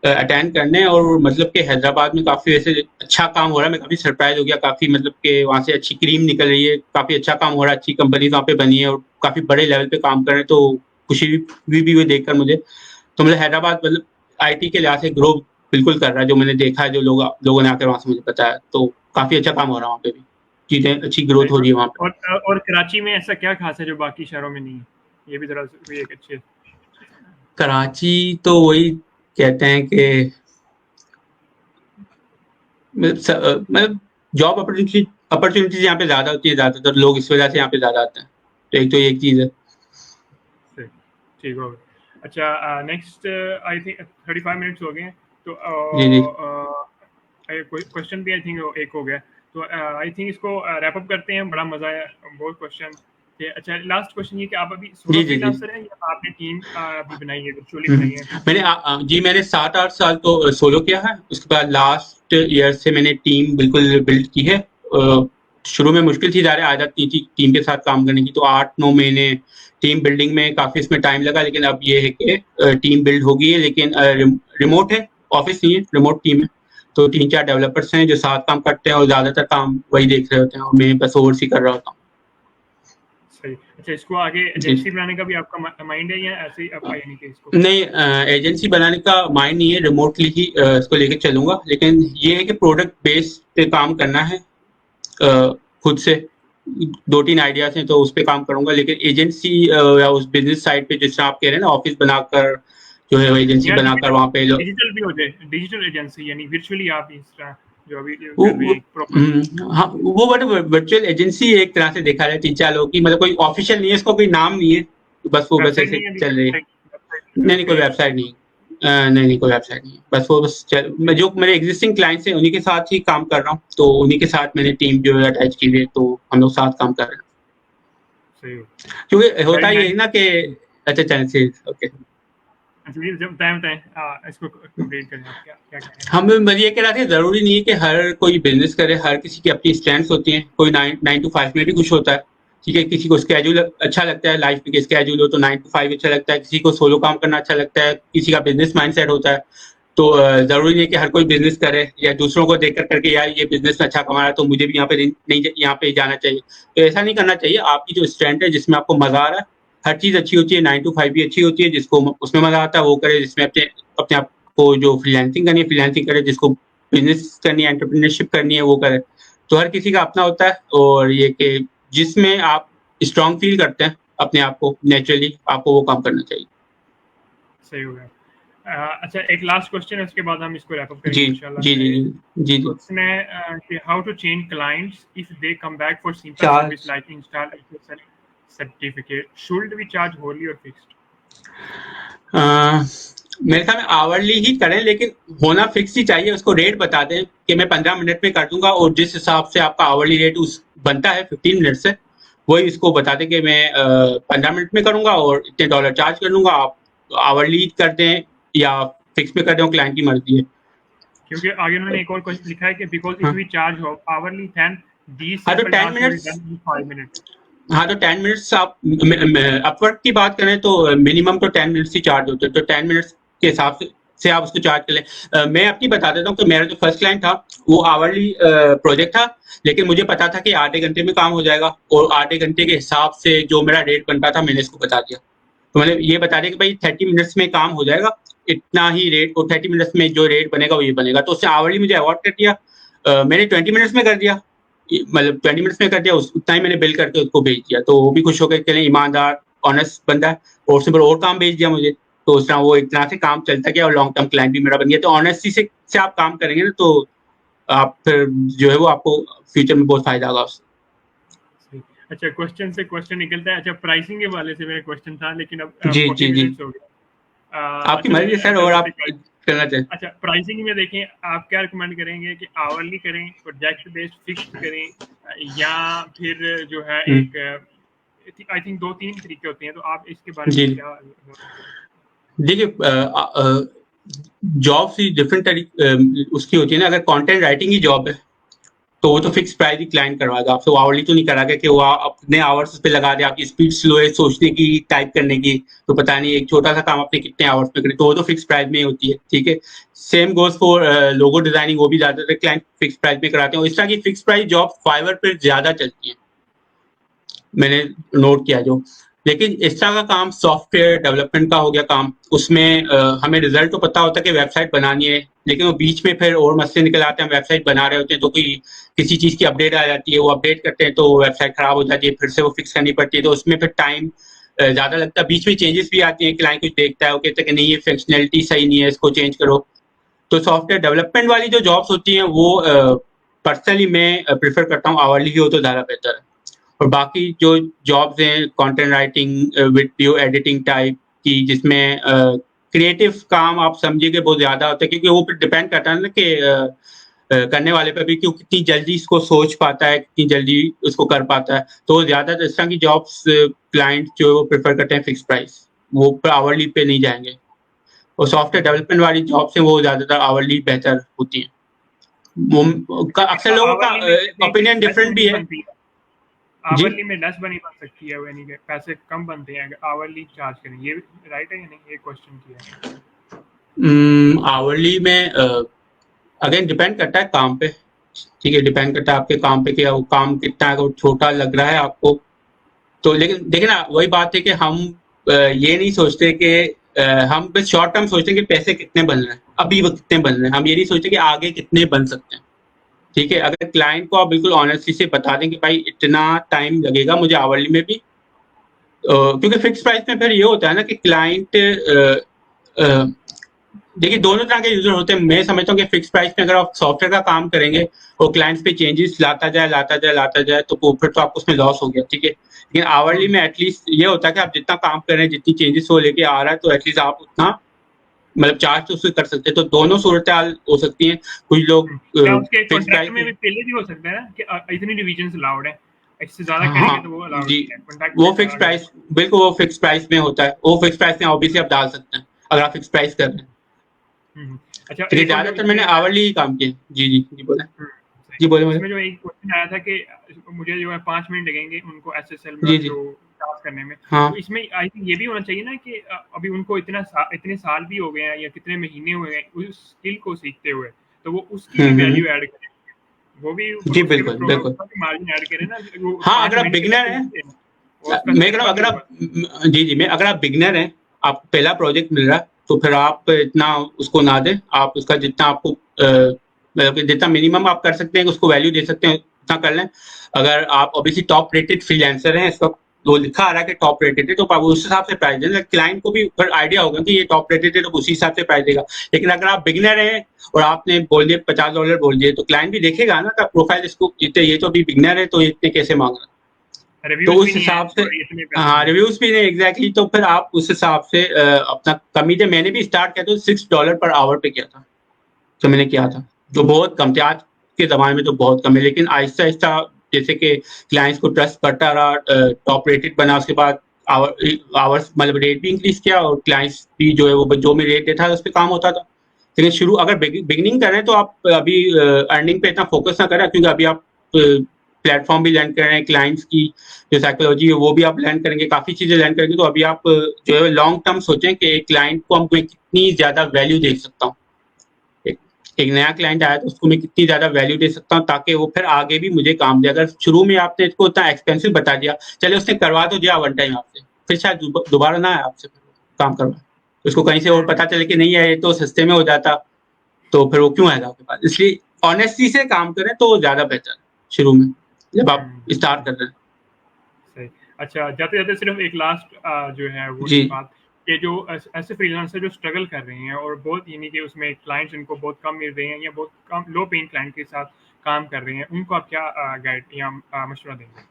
अटेंड करने, और मतलब कि हैदराबाद में काफ़ी वैसे अच्छा काम हो रहा है। मैं काफ़ी सरप्राइज़ हो गया, काफ़ी मतलब कि वहाँ से अच्छी क्रीम निकल रही है, काफ़ी अच्छा काम हो रहा है, अच्छी कंपनीज़ वहाँ पे बनी है और काफ़ी बड़े लेवल पे काम कर रहे हैं, तो खुशी भी हुई देखकर मुझे। तो मतलब हैदराबाद मतलब आईटी के लिहाज से ग्रो बिल्कुल कर रहा है, जो मैंने देखा है, जो लोगों ने आकर वहाँ से मुझे बताया, तो काफ़ी अच्छा काम हो रहा है वहाँ पे भी। चीज़ें अच्छी ग्रोथ हो रही है वहाँ पे। और कराची में ऐसा क्या खास है जो बाकी शहरों में नहीं है? ये भी ज़रा कोई एक अच्छे कराची तो वही कहते हैं कि मतलब जॉब अपॉर्चुनिटीज़ यहाँ पे ज़्यादा होती है, ज़्यादातर लोग इस वजह से यहाँ पे ज़्यादा आते हैं। तो एक तो ये एक चीज़ है। से ठीक हो गया। अच्छा नेक्स्ट आई थिंक 35 मिनट्स हो गए हैं तो जी, जी। क्वेश्चन भी आई थिंक एक हो गया तो आई थिंक इसको रैप अप करते हैं। बड़ा मजा आया बहुत क्वेश्चन थे। अच्छा लास्ट क्वेश्चन ये कि आप अभी सोलो जी, जी, जी। फ्रीलांसर हैं या आपने टीम अभी बनाई है वर्चुअली हुँ, बनाई है? हुँ। मैंने 7-8 साल तो सोलो किया है, उसके बाद लास्ट ईयर से मैंने टीम बिल्कुल बिल्ड की है। शुरू में मुश्किल थी ज़्यादा आदत नहीं थी टीम के साथ काम करने की, तो 8-9 महीने टीम बिल्डिंग में काफ़ी इसमें टाइम लगा, लेकिन अब ये है कि टीम बिल्ड हो गई है, लेकिन रिमोट है, ऑफ़िस नहीं है, रिमोट टीम है। तो 3-4 डेवलपर्स हैं जो साथ काम करते हैं और ज़्यादातर काम वही देख रहे होते हैं और मैं बस ओवरसी कर रहा होता हूँ। सही। अच्छा इसको आगे जी। एजेंसी बनाने का भी आपका माइंड है या ऐसे ही आप यानी कि इसको नहीं, एजेंसी बनाने का माइंड नहीं है, रिमोटली ही इसको लेके चलूँगा। लेकिन ये है कि प्रोडक्ट बेस पे काम करना है, खुद से 2-3 आइडियाज़ हैं तो उस पे काम करूँगा। लेकिन एजेंसी या उस बिज़नेस साइड पे जिस तरह आप कह रहे हैं ना, ऑफ़िस बनाकर जो है वो एजेंसी या बनाकर डिजिटल वहाँ पे लो डिजिटल भी हो जाए डिजिटल एजेंसी यानी वर्चुअली आप इस तरह जो अभी वो कर रहे वो हैं प्रॉपर हाँ, वो बट वर्चुअल एजेंसी एक तरह से देखा जाए 3-4 लोगों की, मतलब कोई ऑफ़िशियल नहीं है, इसका कोई नाम नहीं है। बस वो बस वेबसाइट ऐसे नहीं है अभी चल रही है। वेबसाइट नहीं, वेबसाइट नहीं, कोई क्रिएट वेबसाइट नहीं। नहीं, नहीं, कोई वेबसाइट नहीं है। बस वो बस चल मैं जो मेरे एक्जिस्टिंग क्लाइंट्स हैं, उन्हीं के साथ ही काम कर रहा हूँ। तो उन्हीं के साथ मैंने टीम जो है अटैच की हुई है, तो हम लोग साथ काम कर रहे हैं। सही हो क्योंकि होता वेरी ये नाइस। है ना कि अच्छा चलें से ओके। अच्छा ये जब बताएं बताएं इसको कंप्लीट करें आप क्या क्या कह रहे हैं? हम मैं ये कह रहा था ज़रूरी नहीं है कि हर कोई बिज़नेस करे, हर किसी की अपनी स्ट्रेंथ्स होती हैं। कोई 9 टू 5 में भी खुश होता है, ठीक है? किसी को स्केड्यूल अच्छा लगता है, लाइफ में स्केड्यूल हो तो 9 टू 5 अच्छा लगता है, किसी को सोलो काम करना अच्छा लगता है, किसी का बिज़नेस माइंडसेट होता है। तो ज़रूरी नहीं है कि हर कोई बिज़नेस करे या दूसरों को देख कर करके यार ये बिज़नेस में अच्छा कमा रहा है तो मुझे भी यहाँ पे नहीं यहाँ पे जाना चाहिए। तो ऐसा नहीं करना चाहिए। आपकी जो स्ट्रेंथ है जिसमें आपको मज़ा आ रहा है, हर चीज़ अच्छी होती है, 9 टू 5 भी अच्छी होती है, जिसको उसमें मज़ा आता है वो करे, जिसमें अपने अपने आप को जो फ्रीलांसिंग करनी है फ्रीलांसिंग करे, जिसको बिज़नेस करनी है, एंटरप्रेन्योरशिप करनी है वो करे। तो हर किसी का अपना होता है और ये कि जिसमें आप स्ट्रॉन्ग फ़ील करते हैं अपने आप को नेचुरली आपको वो काम करना चाहिए। सही हो गया। अच्छा एक लास्ट क्वेश्चन है उसके बाद हम इसको रैप अप जी, करेंगे इंशाल्लाह। जी, जी, जी। जी, जी। क्वेश्चन है कि how to change clients if they come back for simple service charge like install SSL certificate should we charge hourly और फिक्स्ड? अ, मेरे ख्याल में आवरली ही करें, लेकिन होना फिक्स ही चाहिए। उसको रेट बता दें कि मैं 15 मिनट में कर दूँगा और जिस हिसाब से आपका आवरली रेट उस बनता है 15 मिनट से, वही इसको बता दें कि मैं 15 मिनट में करूँगा और इतने डॉलर चार्ज कर लूँगा। आप आवरली कर दें या फिक्स में कर दें, वो क्लाइंट की मर्ज़ी है। क्योंकि आगे उन्होंने एक और क्वेश्चन लिखा है कि बिकॉज इफ हाँ, we charge hourly then these हाँ, तो simple 10 task will be minutes done in 5 minutes. हाँ, तो 10 मिनट्स आप अपवर्क की बात करें तो मिनिमम तो 10 मिनट्स ही चार्ज होते हैं, तो 10 मिनट्स के हिसाब से आप उसको चार्ज कर लें। मैं अपनी बता देता हूँ कि मेरा जो फर्स्ट क्लाइंट था वो आवरली प्रोजेक्ट था, लेकिन मुझे पता था कि आधे घंटे में काम हो जाएगा और आधे घंटे के हिसाब से जो मेरा रेट बनता था मैंने इसको बता दिया। तो मैंने ये बता दिया कि भाई 30 मिनट्स में काम हो जाएगा, इतना ही रेट, और 30 मिनट्स में जो रेट बनेगा वो ये बनेगा। तो उसने आवरली मुझे अवॉर्ड कर दिया। मैंने 20 मिनट्स में कर दिया, मतलब 20 मिनट्स में कर दिया, उतना ही मैंने बिल करके उसको भेज दिया। तो वो भी खुश होकर चले, ईमानदार ऑनेस्ट बंदा है, और उसने फिर और काम भेज दिया मुझे। तो उस तरह वो एक तरह से काम चलता गया और लॉन्ग टर्म क्लाइंट भी मेरा बन गया। तो ऑनेस्टी से आप काम करेंगे ना, तो आप फिर जो है वो आपको फ्यूचर में बहुत फायदा होगा उससे। अच्छा क्वेश्चन से क्वेश्चन निकलता है। अच्छा प्राइसिंग के वाले से मेरा क्वेश्चन था लेकिन अब जी, 40 जी, जी। मिनट्स हो गया। आपकी अच्छा मर्जी है मैं सर, और जल्दी आप से करना चाहें। अच्छा प्राइसिंग में देखें आप क्या रिकमेंड करेंगे कि आवरली करें प्रोजेक्ट बेस्ड फिक्स्ड करें या फिर जो है हुँ, एक आई थिंक 2-3 तरीके होते हैं तो आप इसके बारे में जी। क्या देखिए जॉब्स ही डिफरेंट उसकी होती है ना। अगर कंटेंट राइटिंग की जॉब है तो वो तो फिक्स प्राइस ही क्लाइंट करवाएगा आपसे, वो आवरली तो नहीं कराएगा कि वो अपने आवर्स उस पे लगा दे, आपकी स्पीड स्लो है सोचने की, टाइप करने की, तो पता नहीं एक छोटा सा काम आपने कितने आवर्स में करे, तो वो तो फिक्स प्राइस में ही होती है, ठीक है। Same goes for logo designing, वो भी ज्यादातर क्लाइंट फिक्स प्राइस में कराते हैं, और इस तरह की फिक्स प्राइस जॉब फाइवर पे ज्यादा चलती है, मैंने नोट किया जो। लेकिन इस तरह का काम सॉफ्टवेयर डेवलपमेंट का हो गया काम, उसमें हमें रिजल्ट तो पता होता है कि वेबसाइट बनानी है, लेकिन वो बीच में फिर और मसले निकल आते हैं, वेबसाइट बना रहे होते हैं तो कोई किसी चीज की अपडेट आ जाती है, वो अपडेट करते हैं तो वेबसाइट खराब हो जाती है, फिर से वो फिक्स करनी पड़ती है, तो उसमें फिर टाइम ज्यादा लगता है, बीच में चेंजेस भी आती हैं, क्लाइंट कुछ देखता है, वो कहता है कि नहीं ये फंक्शनैलिटी सही नहीं है, इसको चेंज करो। तो सॉफ्टवेयर डेवलपमेंट वाली जो जॉब्स होती हैं वो पर्सनली मैं प्रेफर करता हूँ आवरली की हो तो ज्यादा बेहतर है। और बाकी जो जॉब्स हैं content writing, video editing type की, जिसमें क्रिएटिव काम आप समझिए कि बहुत ज्यादा होता है, क्योंकि वो फिर डिपेंड करता है ना कि करने वाले पे भी, कि कितनी जल्दी इसको सोच पाता है, कितनी जल्दी उसको कर पाता है, तो ज्यादातर इस तरह की जॉब्स क्लाइंट जो वो प्रेफर करते हैं फिक्स प्राइस, वो आवरली पे नहीं जाएंगे। और सॉफ्टवेयर डेवलपमेंट वाली जॉब्स हैं वो ज्यादातर आवरली बेहतर होती हैं। अक्सर लोगों का आवरली में ओपिनियन लेस डिफरेंट मनी भी है। बनती है, जी आवरली में लेस बनी बन सकती है, यानी कि पैसे कम बनते हैं अगर आवरली चार्ज करें, ये राइट है या नहीं, ये क्वेश्चन किया है। आवरली में अगेन डिपेंड करता है काम पे, ठीक है, डिपेंड करता है आपके काम पे कि वो काम कितना अगर छोटा लग रहा है आपको, तो लेकिन देखिए ना वही बात है कि हम ये नहीं सोचते कि हम बस शॉर्ट टर्म सोचते हैं कि पैसे कितने बन रहे हैं, अभी वो कितने बन रहे हैं, हम ये नहीं सोचते कि आगे कितने बन सकते हैं, ठीक है। अगर क्लाइंट को आप बिल्कुल ऑनेस्टली से बता दें कि भाई इतना टाइम लगेगा मुझे आवरली में भी, क्योंकि फिक्स प्राइस में फिर ये होता है ना कि क्लाइंट देखिए दोनों तरह के यूजर होते हैं, मैं समझता हूँ कि फिक्स प्राइस में अगर आप सॉफ्टवेयर का काम करेंगे और क्लाइंट्स पे चेंजेस लाता जाए तो फिर तो आपको उसमें लॉस हो गया, ठीक है। लेकिन आवरली में एटलीस्ट ये होता है कि आप जितना काम कर रहे हैं, जितनी चेंजेस वो लेके आ रहा है, तो एटलीस्ट आप उतना मतलब चार्ज तो उससे कर सकते हैं, तो दोनों सूरत हो सकती हैं। कुछ लोग क्या उसके फिक्स कॉन्ट्रैक्ट प्राइस में में, भी पहले भी हो सकता है ना कि इतनी डिविजन्स अलाउड है, इससे ज्यादा करेंगे तो हाँ वो अलाउड जी, नहीं है कॉन्ट्रैक्ट में वो फिक्स अगर। प्राइस, बिल्कुल वो फिक्स प्राइस में होता है, वो फिक्स प्राइस में ऑब्वियसली आप डाल सकते हैं अगर आप फिक्स प्राइस कर रहे हैं। अच्छा, लेकिन एक और जो ज्यादातर मैंने इसमें आवरली ही काम किया। जी जी जी बोले, सही। जी बोले बोले। इसमें जो एक क्वेश्चन आया था कि मुझे जो है 5 मिनट लगेंगे उनको एसएसएल जी में जी जो टास्क करने में, हाँ तो इसमें आई थिंक ये भी होना चाहिए ना कि अभी उनको इतने साल भी हो गए हैं या कितने महीने हुए हैं उस स्किल को सीखते हुए, तो वो उसकी भी हम्म। वैल्यू ऐड करें, वो भी जी उसके भी बिल्कुल बिल्कुल। उसका भी मार्जिन ऐड करें ना, वो हाँ 5 अगर आप मिनट के लिए बिगिनर तो हैं, नहीं देना, और उसका मैं कह रहा तजर्बा हूँ भी अगर होगा। आप, जी जी, मैं अगर आप बिगिनर हैं, आप पहला प्रोजेक्ट मिल रहा है, तो फिर आप इतना उसको ना दें, आप उसका जितना आपको मतलब कि जितना मिनिमम आप कर सकते हैं उसको वैल्यू दे सकते हैं उतना कर लें। अगर आप ऑब्वियसली टॉप रेटेड फ्रीलांसर हैं इस वक्त, वो लिखा आ रहा है कि टॉप रेटेड है, तो आप उस हिसाब से प्राइस दें, क्लाइंट को भी फिर आइडिया होगा कि ये टॉप रेटेड है, तो उसी हिसाब से प्राइस देगा। लेकिन अगर आप बिगिनर हैं और आपने बोल दिए $50 बोल दिए, तो क्लाइंट भी देखेगा ना कि प्रोफाइल इसको इतने, ये तो अभी बिगिनर है तो ये इतने कैसे मांग रहा है, तो रिव्यूज भी उस नहीं है हिसाब से, और इतने पैसे हाँ नहीं है। रिव्यूज भी नहीं एग्जैक्टली, तो फिर आप उस हिसाब से अपना कमी दे। मैंने भी स्टार्ट किया तो $6 पर आवर पे किया था, जो मैंने किया था, जो बहुत कम थे, आज के जमाने में तो बहुत कम है, लेकिन आहिस्ता आहिस्ता जैसे कि क्लाइंट्स को ट्रस्ट करता रहा, टॉप रेटेड बना, उसके बाद आवर्स मतलब रेट भी इंक्रीज किया, और क्लाइंट्स भी जो है वो जो मैं रेट देता था उस पर काम होता था। लेकिन शुरू अगर बिगिनिंग करें तो आप अभी अर्निंग पे इतना फोकस ना करें, क्योंकि अभी आप प्लेटफॉर्म भी लर्न कर रहे हैं, क्लाइंट्स की जो साइकोलॉजी है वो भी आप लर्न करेंगे, काफी चीजें लर्न करेंगे, तो अभी आप जो है लॉन्ग टर्म सोचें कि एक क्लाइंट को हम कितनी ज्यादा वैल्यू दे सकता हूँ, एक, एक नया क्लाइंट आया तो उसको मैं कितनी ज्यादा वैल्यू दे सकता हूँ, ताकि वो फिर आगे भी मुझे काम दे। अगर शुरू में आपने इसको उतना एक्सपेंसिव बता दिया, चले उसने करवा तो दिया वन टाइम आपसे, फिर शायद दोबारा ना आए आपसे काम करवा, उसको कहीं से और पता चले कि नहीं है ये तो सस्ते में हो जाता, तो फिर वो क्यों आएगा आपके पास। इसलिए ऑनेस्टी से काम करें तो ज्यादा बेहतर है शुरू में, जब आप स्टार्ट कर रहे हैं। सही। अच्छा, जाते-जाते सिर्फ़ एक लास्ट जो है वो जी बात, कि जो ऐसे फ्रीलांसर जो स्ट्रगल कर रहे हैं और बहुत यानी कि उसमें क्लाइंट्स उनको बहुत कम मिल रहे हैं या बहुत कम लो पेइंग क्लाइंट के साथ काम कर रहे हैं, उनको आप क्या गाइड या मशवरा देंगे?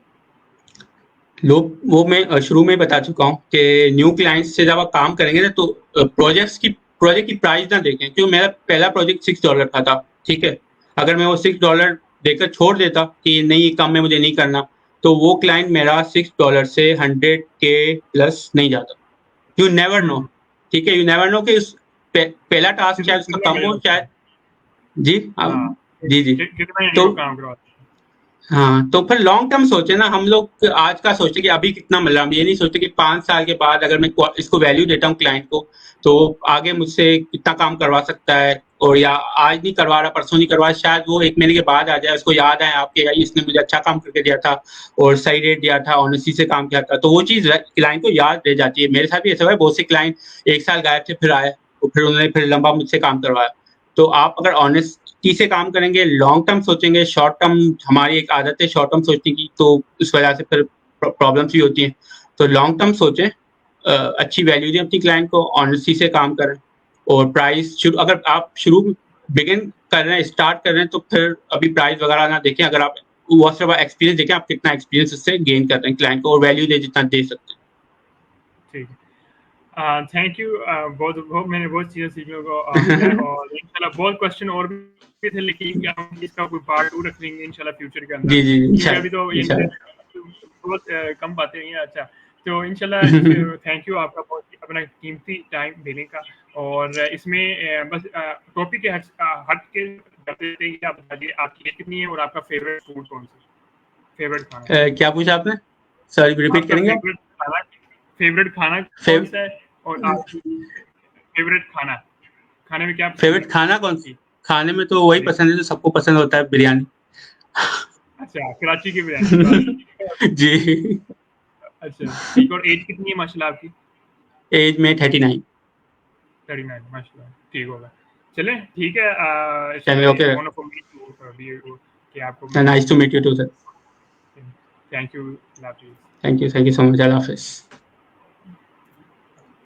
लोग वो मैं शुरू में बता चुका हूँ कि न्यू क्लाइंट्स से जब आप काम करेंगे ना, तो प्रोजेक्ट की प्राइस ना देखें, क्योंकि मेरा पहला प्रोजेक्ट $6 का था, ठीक है। अगर मैं वो $6 देकर छोड़ देता कि नहीं ये काम में मुझे नहीं करना, तो वो क्लाइंट मेरा $6 से 100K प्लस नहीं जाता। यू नेवर नो, ठीक है, यू नेवर नो कि पहला टास्क चाहे उसका कितना कम मिले हो उसको? चाहे, जी हाँ, जी जी, कितना यानी तो वो काम करवाते हैं? हाँ, तो फिर लॉन्ग टर्म सोचे ना हम लोग। आज का सोचे कि अभी कितना मिल रहा है, हम ये नहीं सोचते कि 5 साल के बाद अगर मैं इसको वैल्यू देता हूँ क्लाइंट को, तो आगे मुझसे कितना काम करवा सकता है, और या आज नहीं करवा रहा, परसों नहीं करवा रहा, शायद वो 1 महीने के बाद आ जाए, उसको याद आए आपके यार इसने मुझे अच्छा काम करके दिया था और सही रेट दिया था, ऑनेस्टी से काम किया था, तो वो चीज़ क्लाइंट को याद रह जाती है। मेरे साथ भी ऐसा हुआ है, बहुत से क्लाइंट 1 साल गायब थे, फिर आए, और फिर उन्होंने फिर लंबा मुझसे काम करवाया। तो आप अगर ऑनेस्टी से काम करेंगे, लॉन्ग टर्म सोचेंगे, शॉर्ट टर्म हमारी एक आदत है शॉर्ट टर्म सोचने की, तो उस वजह से फिर प्रॉब्लम्स भी होती हैं। तो लॉन्ग टर्म सोचें, अच्छी वैल्यू दें अपनी क्लाइंट को, ऑनेस्टी से काम करें, और प्राइस शुरू अगर आप शुरू बिगिन कर रहे हैं, स्टार्ट कर रहे हैं, तो फिर अभी प्राइस वगैरह ना देखें। अगर आप वो सिर्फ एक्सपीरियंस देखें, आप कितना एक्सपीरियंस इससे गेन कर रहे हैं क्लाइंट को, और वैल्यू दे जितना दे सकते हैं। ठीक है। Thank you. बहुत बहुत मैंने बहुत चीज़ें सीखने को मिला है, और इंशाल्लाह बहुत क्वेश्चन और भी थे, लेकिन क्या हम इसका कोई पार्ट 2 रख लेंगे इंशाल्लाह फ्यूचर के अंदर, जी जी, क्योंकि अभी तो इंशाल्लाह ये इंशाल्लाह। बहुत कम बातें हुई हैं। अच्छा, तो इंशाल्लाह थैंक यू आपका बहुत अपना कीमती टाइम देने का। और इसमें बस टॉपिक के हट के करते थे कि आप बताइए आपकी एज कितनी है और आपका फेवरेट फूड कौन सा फेवरेट खाना क्या पूछा आपने? सॉरी, रिपीट आपका करेंगे आप? फेवरेट खाना कौन फेव, सा है, और आपकी फेवरेट खाना खाने में क्या पसंद फेवरेट है? खाना कौन सी? खाने में तो वही जी। पसंद है जो सबको पसंद होता है, बिरयानी। अच्छा, कराची की बिरयानी, वाह! जी। अच्छा, ठीक। और एज कितनी है माशाल्लाह आपकी? एज में 39। 39, माशाल्लाह, ठीक होगा। चलें, ठीक है। चलिए, okay. Honour for me to be कि आपको मिल nice to meet you too sir. Thank you, अल्लाह हाफ़िज़। थैंक यू सो मच, अल्लाह हाफिज।